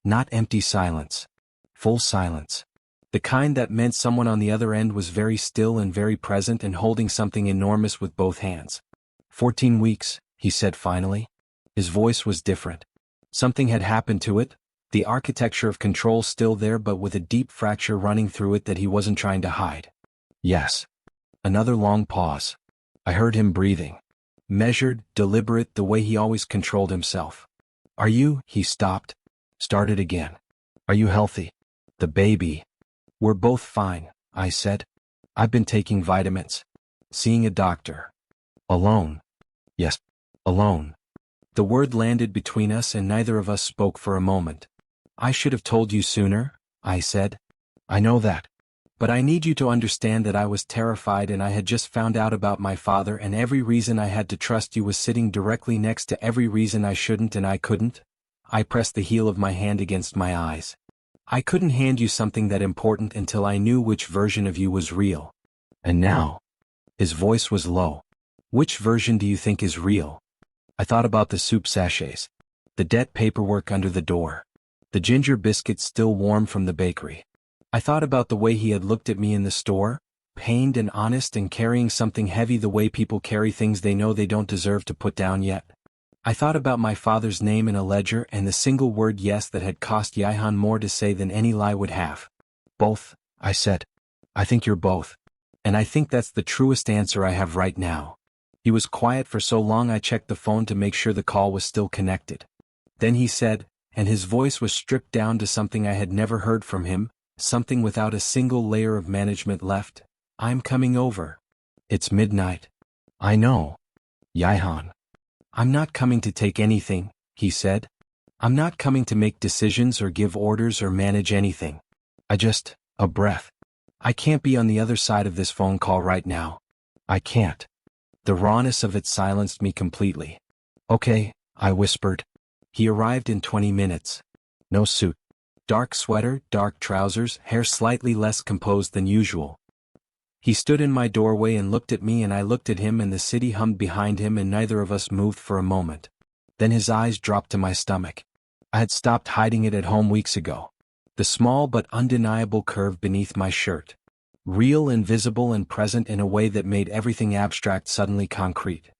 Not empty silence. Full silence. The kind that meant someone on the other end was very still and very present and holding something enormous with both hands. 14 weeks, he said finally. His voice was different. Something had happened to it. The architecture of control still there but with a deep fracture running through it that he wasn't trying to hide. Yes. Another long pause. I heard him breathing. Measured, deliberate, the way he always controlled himself. Are you? He stopped. Started again. Are you healthy? The baby. We're both fine, I said. I've been taking vitamins. Seeing a doctor. Alone. Yes. Alone. The word landed between us and neither of us spoke for a moment. I should have told you sooner, I said. I know that. But I need you to understand that I was terrified and I had just found out about my father and every reason I had to trust you was sitting directly next to every reason I shouldn't and I couldn't. I pressed the heel of my hand against my eyes. I couldn't hand you something that important until I knew which version of you was real. And now? His voice was low. Which version do you think is real? I thought about the soup sachets. The debt paperwork under the door. The ginger biscuits still warm from the bakery. I thought about the way he had looked at me in the store, pained and honest and carrying something heavy the way people carry things they know they don't deserve to put down yet. I thought about my father's name in a ledger and the single word yes that had cost Yaan more to say than any lie would have. Both, I said. I think you're both. And I think that's the truest answer I have right now. He was quiet for so long I checked the phone to make sure the call was still connected. Then he said, and his voice was stripped down to something I had never heard from him, something without a single layer of management left. I'm coming over. It's midnight. I know. Yaan. I'm not coming to take anything, he said. I'm not coming to make decisions or give orders or manage anything. A breath. I can't be on the other side of this phone call right now. I can't. The rawness of it silenced me completely. Okay, I whispered. He arrived in 20 minutes. No suit. Dark sweater, dark trousers, hair slightly less composed than usual. He stood in my doorway and looked at me and I looked at him and the city hummed behind him and neither of us moved for a moment. Then his eyes dropped to my stomach. I had stopped hiding it at home weeks ago. The small but undeniable curve beneath my shirt. Real and visible and present in a way that made everything abstract suddenly concrete.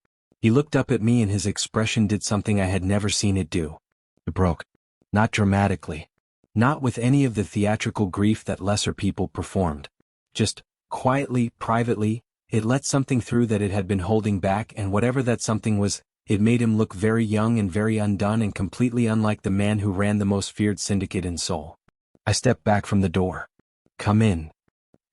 He looked up at me and his expression did something I had never seen it do. It broke. Not dramatically. Not with any of the theatrical grief that lesser people performed. Just, quietly, privately, it let something through that it had been holding back and whatever that something was, it made him look very young and very undone and completely unlike the man who ran the most feared syndicate in Seoul. I stepped back from the door. Come in.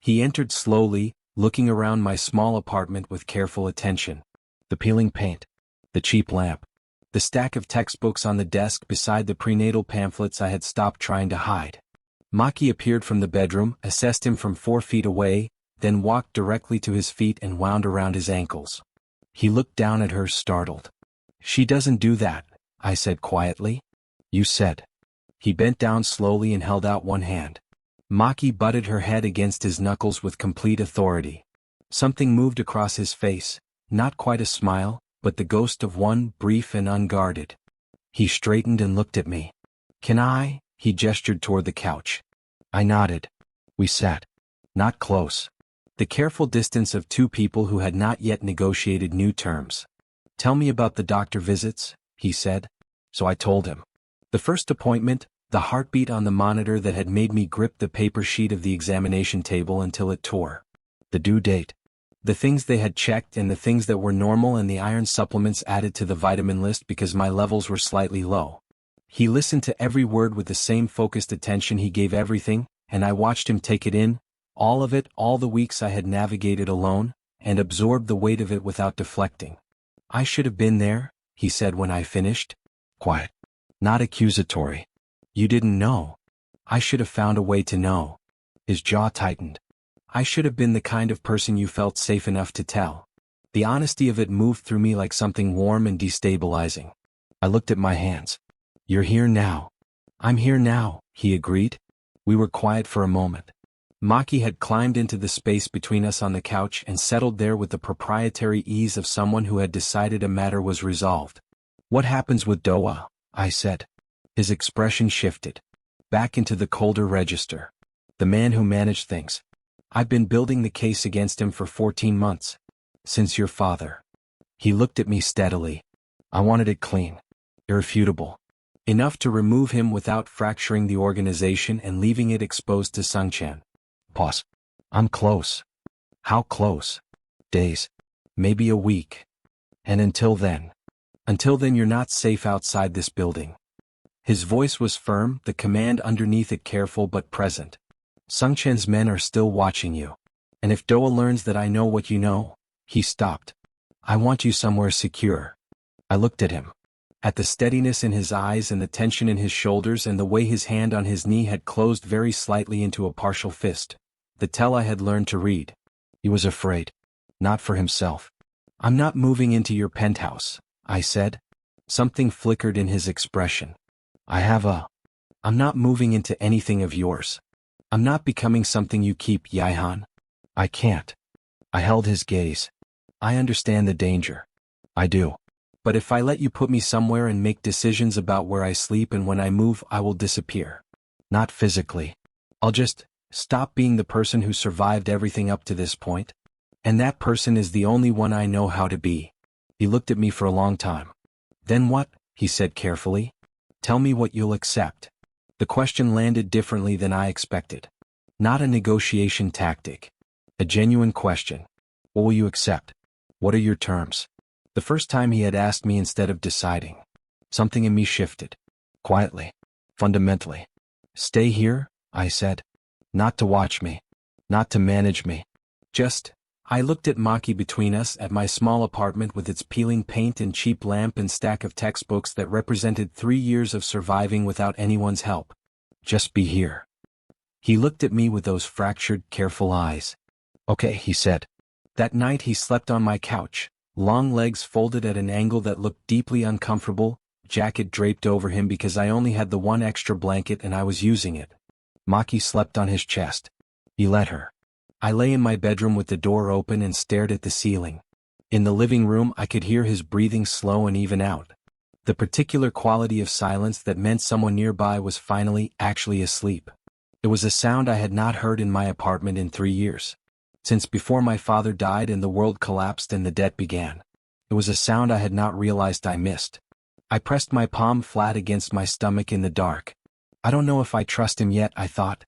He entered slowly, looking around my small apartment with careful attention. The peeling paint. The cheap lamp. The stack of textbooks on the desk beside the prenatal pamphlets I had stopped trying to hide. Maki appeared from the bedroom, assessed him from 4 feet away, then walked directly to his feet and wound around his ankles. He looked down at her, startled. She doesn't do that, I said quietly. You said. He bent down slowly and held out one hand. Maki butted her head against his knuckles with complete authority. Something moved across his face, not quite a smile, but the ghost of one, brief and unguarded. He straightened and looked at me. Can I? He gestured toward the couch. I nodded. We sat. Not close. The careful distance of two people who had not yet negotiated new terms. Tell me about the doctor visits, he said. So I told him. The first appointment, the heartbeat on the monitor that had made me grip the paper sheet of the examination table until it tore. The due date. The things they had checked and the things that were normal and the iron supplements added to the vitamin list because my levels were slightly low. He listened to every word with the same focused attention he gave everything, and I watched him take it in, all of it, all the weeks I had navigated alone, and absorbed the weight of it without deflecting. I should have been there, he said when I finished. Quiet. Not accusatory. You didn't know. I should have found a way to know. His jaw tightened. I should have been the kind of person you felt safe enough to tell. The honesty of it moved through me like something warm and destabilizing. I looked at my hands. You're here now. I'm here now, he agreed. We were quiet for a moment. Maki had climbed into the space between us on the couch and settled there with the proprietary ease of someone who had decided a matter was resolved. What happens with Doa? I said. His expression shifted. Back into the colder register. The man who managed things. I've been building the case against him for 14 months. Since your father. He looked at me steadily. I wanted it clean. Irrefutable. Enough to remove him without fracturing the organization and leaving it exposed to Sungchan. Pause. I'm close. How close? Days. Maybe a week. And until then you're not safe outside this building. His voice was firm, the command underneath it careful but present. Sungchan's men are still watching you. And if Doa learns that I know what you know, he stopped. I want you somewhere secure. I looked at him. At the steadiness in his eyes and the tension in his shoulders and the way his hand on his knee had closed very slightly into a partial fist, the tell I had learned to read. He was afraid. Not for himself. "I'm not moving into your penthouse," I said. Something flickered in his expression. I'm not moving into anything of yours. I'm not becoming something you keep, Yaan. I can't. I held his gaze. I understand the danger. I do. But if I let you put me somewhere and make decisions about where I sleep and when I move, I will disappear. Not physically. I'll just stop being the person who survived everything up to this point. And that person is the only one I know how to be. He looked at me for a long time. Then what? He said carefully. Tell me what you'll accept. The question landed differently than I expected. Not a negotiation tactic. A genuine question. What will you accept? What are your terms? The first time he had asked me instead of deciding. Something in me shifted. Quietly. Fundamentally. Stay here, I said. Not to watch me. Not to manage me. Just. I looked at Maki between us at my small apartment with its peeling paint and cheap lamp and stack of textbooks that represented 3 years of surviving without anyone's help. Just be here. He looked at me with those fractured, careful eyes. Okay, he said. That night he slept on my couch, long legs folded at an angle that looked deeply uncomfortable, jacket draped over him because I only had the one extra blanket and I was using it. Maki slept on his chest. He let her. I lay in my bedroom with the door open and stared at the ceiling. In the living room I could hear his breathing slow and even out. The particular quality of silence that meant someone nearby was finally actually asleep. It was a sound I had not heard in my apartment in 3 years. Since before my father died and the world collapsed and the debt began. It was a sound I had not realized I missed. I pressed my palm flat against my stomach in the dark. I don't know if I trust him yet, I thought.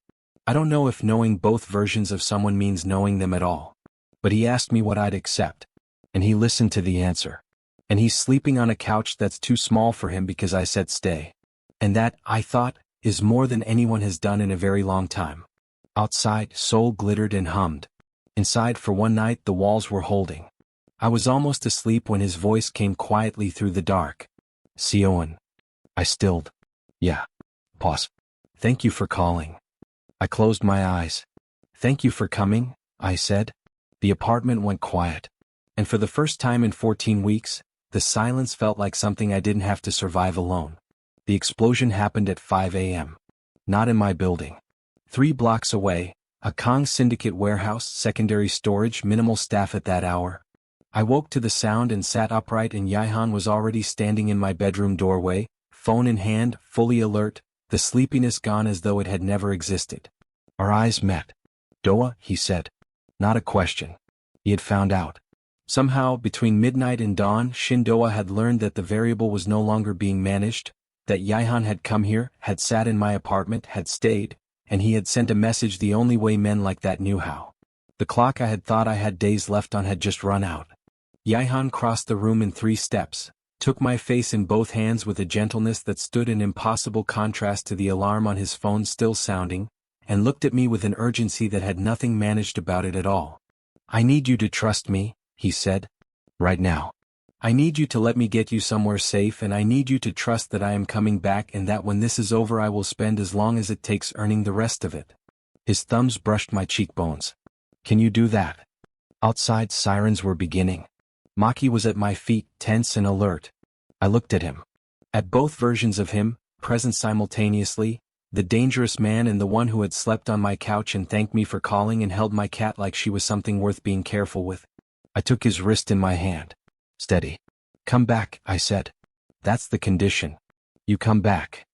I don't know if knowing both versions of someone means knowing them at all. But he asked me what I'd accept. And he listened to the answer. And he's sleeping on a couch that's too small for him because I said stay. And that, I thought, is more than anyone has done in a very long time. Outside, Seoul glittered and hummed. Inside, for one night, the walls were holding. I was almost asleep when his voice came quietly through the dark. Seoin. I stilled. Yeah. Pause. Thank you for calling. I closed my eyes. Thank you for coming, I said. The apartment went quiet. And for the first time in 14 weeks, the silence felt like something I didn't have to survive alone. The explosion happened at 5 a.m. Not in my building. 3 blocks away, a Kong syndicate warehouse, secondary storage, minimal staff at that hour. I woke to the sound and sat upright, and Yaan was already standing in my bedroom doorway, phone in hand, fully alert, the sleepiness gone as though it had never existed. Our eyes met. Doa, he said. Not a question. He had found out. Somehow, between midnight and dawn, Doa had learned that the variable was no longer being managed, that Yaan had come here, had sat in my apartment, had stayed, and he had sent a message the only way men like that knew how. The clock I had thought I had days left on had just run out. Yaan crossed the room in 3 steps, took my face in both hands with a gentleness that stood in impossible contrast to the alarm on his phone still sounding, and looked at me with an urgency that had nothing managed about it at all. I need you to trust me, he said. Right now. I need you to let me get you somewhere safe, and I need you to trust that I am coming back and that when this is over I will spend as long as it takes earning the rest of it. His thumbs brushed my cheekbones. Can you do that? Outside, sirens were beginning. Maki was at my feet, tense and alert. I looked at him. At both versions of him, present simultaneously, the dangerous man and the one who had slept on my couch and thanked me for calling and held my cat like she was something worth being careful with. I took his wrist in my hand. Steady. Come back, I said. That's the condition. You come back.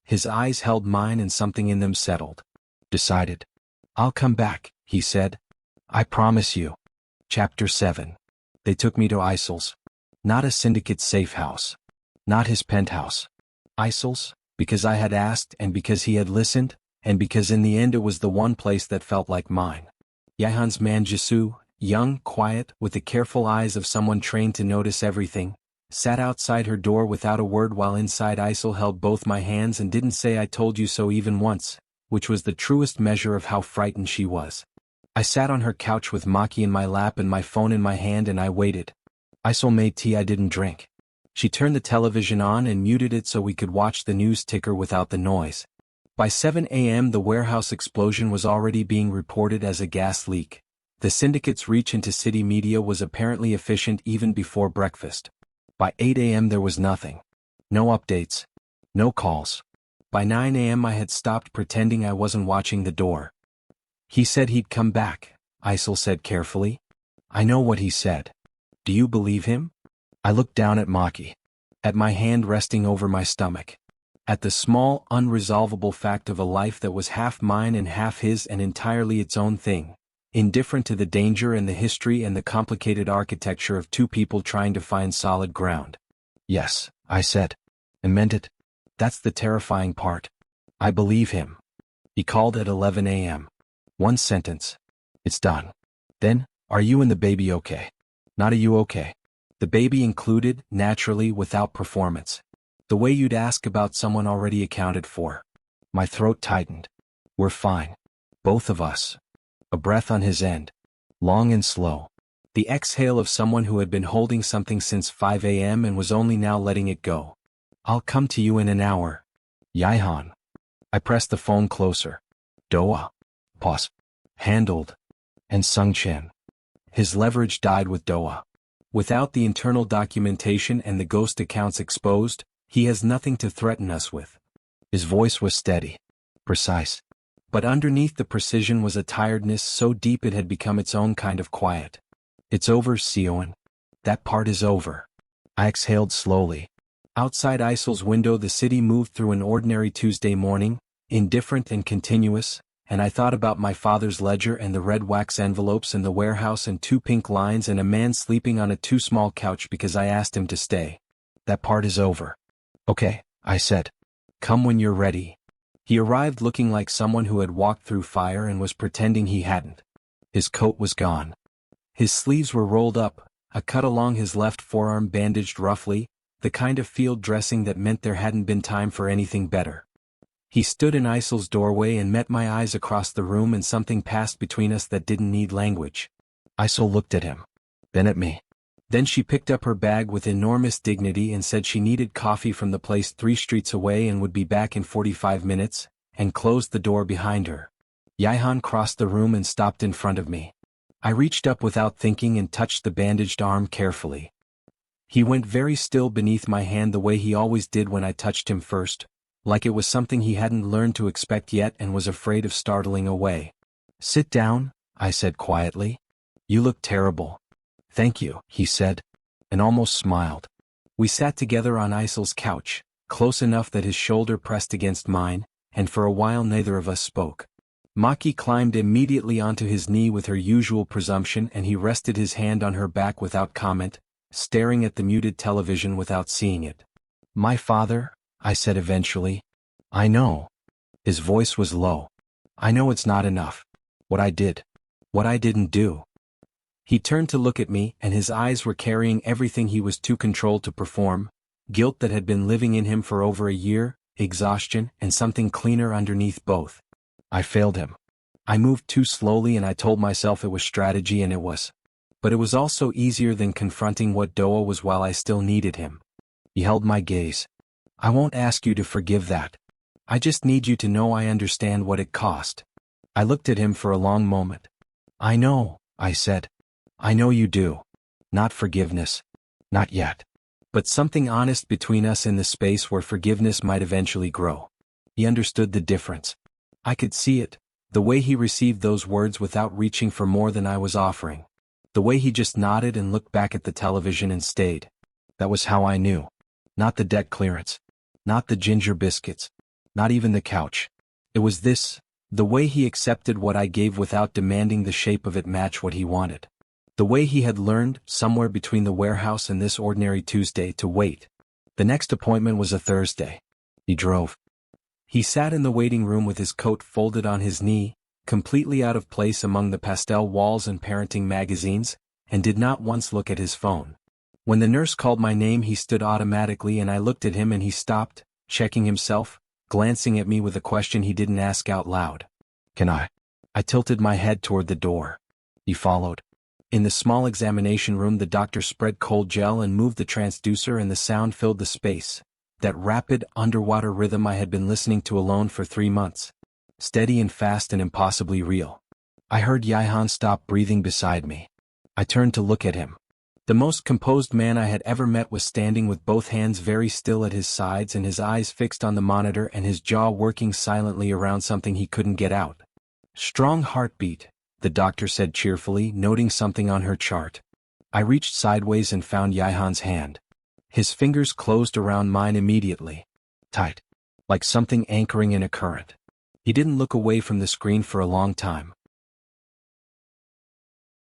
His eyes held mine and something in them settled. Decided. I'll come back, he said. I promise you. Chapter 7. They took me to Isil's. Not a syndicate safe house. Not his penthouse. Isil's, because I had asked and because he had listened, and because in the end it was the one place that felt like mine. Yahan's man Jisoo, young, quiet, with the careful eyes of someone trained to notice everything, sat outside her door without a word while inside Isil held both my hands and didn't say I told you so even once, which was the truest measure of how frightened she was. I sat on her couch with Maki in my lap and my phone in my hand and I waited. Isil made tea I didn't drink. She turned the television on and muted it so we could watch the news ticker without the noise. By 7 a.m. the warehouse explosion was already being reported as a gas leak. The syndicate's reach into city media was apparently efficient even before breakfast. By 8 a.m. there was nothing. No updates. No calls. By 9 a.m. I had stopped pretending I wasn't watching the door. "He said he'd come back," Isil said carefully. "I know what he said. Do you believe him?" I looked down at Maki. At my hand resting over my stomach. At the small, unresolvable fact of a life that was half mine and half his and entirely its own thing. Indifferent to the danger and the history and the complicated architecture of two people trying to find solid ground. "Yes," I said. And meant it. That's the terrifying part. I believe him. He called at 11 a.m. One sentence. "It's done." Then, "Are you and the baby okay?" Not "are you okay?" The baby included, naturally, without performance. The way you'd ask about someone already accounted for. My throat tightened. "We're fine. Both of us." A breath on his end. Long and slow. The exhale of someone who had been holding something since 5 a.m. and was only now letting it go. "I'll come to you in an hour." "Yaan." I pressed the phone closer. "Doa." Pause. "Handled." And Sung Chen. His leverage died with Doa. Without the internal documentation and the ghost accounts exposed, he has nothing to threaten us with. His voice was steady. Precise. But underneath the precision was a tiredness so deep it had become its own kind of quiet. "It's over, Sioan. That part is over." I exhaled slowly. Outside Isil's window the city moved through an ordinary Tuesday morning, indifferent and continuous, and I thought about my father's ledger and the red wax envelopes in the warehouse and 2 pink lines and a man sleeping on a too small couch because I asked him to stay. "That part is over." "Okay," I said. "Come when you're ready." He arrived looking like someone who had walked through fire and was pretending he hadn't. His coat was gone. His sleeves were rolled up, a cut along his left forearm bandaged roughly, the kind of field dressing that meant there hadn't been time for anything better. He stood in Isil's doorway and met my eyes across the room, and something passed between us that didn't need language. Isil looked at him. Then at me. Then she picked up her bag with enormous dignity and said she needed coffee from the place 3 streets away and would be back in 45 minutes, and closed the door behind her. Yaan crossed the room and stopped in front of me. I reached up without thinking and touched the bandaged arm carefully. He went very still beneath my hand the way he always did when I touched him first, like it was something he hadn't learned to expect yet and was afraid of startling away. "Sit down," I said quietly. "You look terrible." "Thank you," he said, and almost smiled. We sat together on Isil's couch, close enough that his shoulder pressed against mine, and for a while neither of us spoke. Maki climbed immediately onto his knee with her usual presumption, and he rested his hand on her back without comment, staring at the muted television without seeing it. "My father," I said eventually. "I know." His voice was low. "I know it's not enough. What I did. What I didn't do." He turned to look at me, and his eyes were carrying everything he was too controlled to perform, guilt that had been living in him for over a year, exhaustion, and something cleaner underneath both. I failed him. I moved too slowly, and I told myself it was strategy, and it was. But it was also easier than confronting what Doa was while I still needed him. He held my gaze. "I won't ask you to forgive that. I just need you to know I understand what it cost." I looked at him for a long moment. "I know," I said. "I know you do. Not forgiveness. Not yet. But something honest between us in the space where forgiveness might eventually grow." He understood the difference. I could see it, the way he received those words without reaching for more than I was offering. The way he just nodded and looked back at the television and stayed. That was how I knew. Not the debt clearance. Not the ginger biscuits. Not even the couch. It was this, the way he accepted what I gave without demanding the shape of it match what he wanted. The way he had learned, somewhere between the warehouse and this ordinary Tuesday, to wait. The next appointment was a Thursday. He drove. He sat in the waiting room with his coat folded on his knee, completely out of place among the pastel walls and parenting magazines, and did not once look at his phone. When the nurse called my name he stood automatically, and I looked at him and he stopped, checking himself, glancing at me with a question he didn't ask out loud. "Can I?" I tilted my head toward the door. He followed. In the small examination room, the doctor spread cold gel and moved the transducer, and the sound filled the space. That rapid, underwater rhythm I had been listening to alone for 3 months. Steady and fast and impossibly real. I heard Yihan stop breathing beside me. I turned to look at him. The most composed man I had ever met was standing with both hands very still at his sides and his eyes fixed on the monitor and his jaw working silently around something he couldn't get out. Strong heartbeat, the doctor said cheerfully, noting something on her chart. I reached sideways and found Yihan's hand. His fingers closed around mine immediately. Tight. Like something anchoring in a current. He didn't look away from the screen for a long time.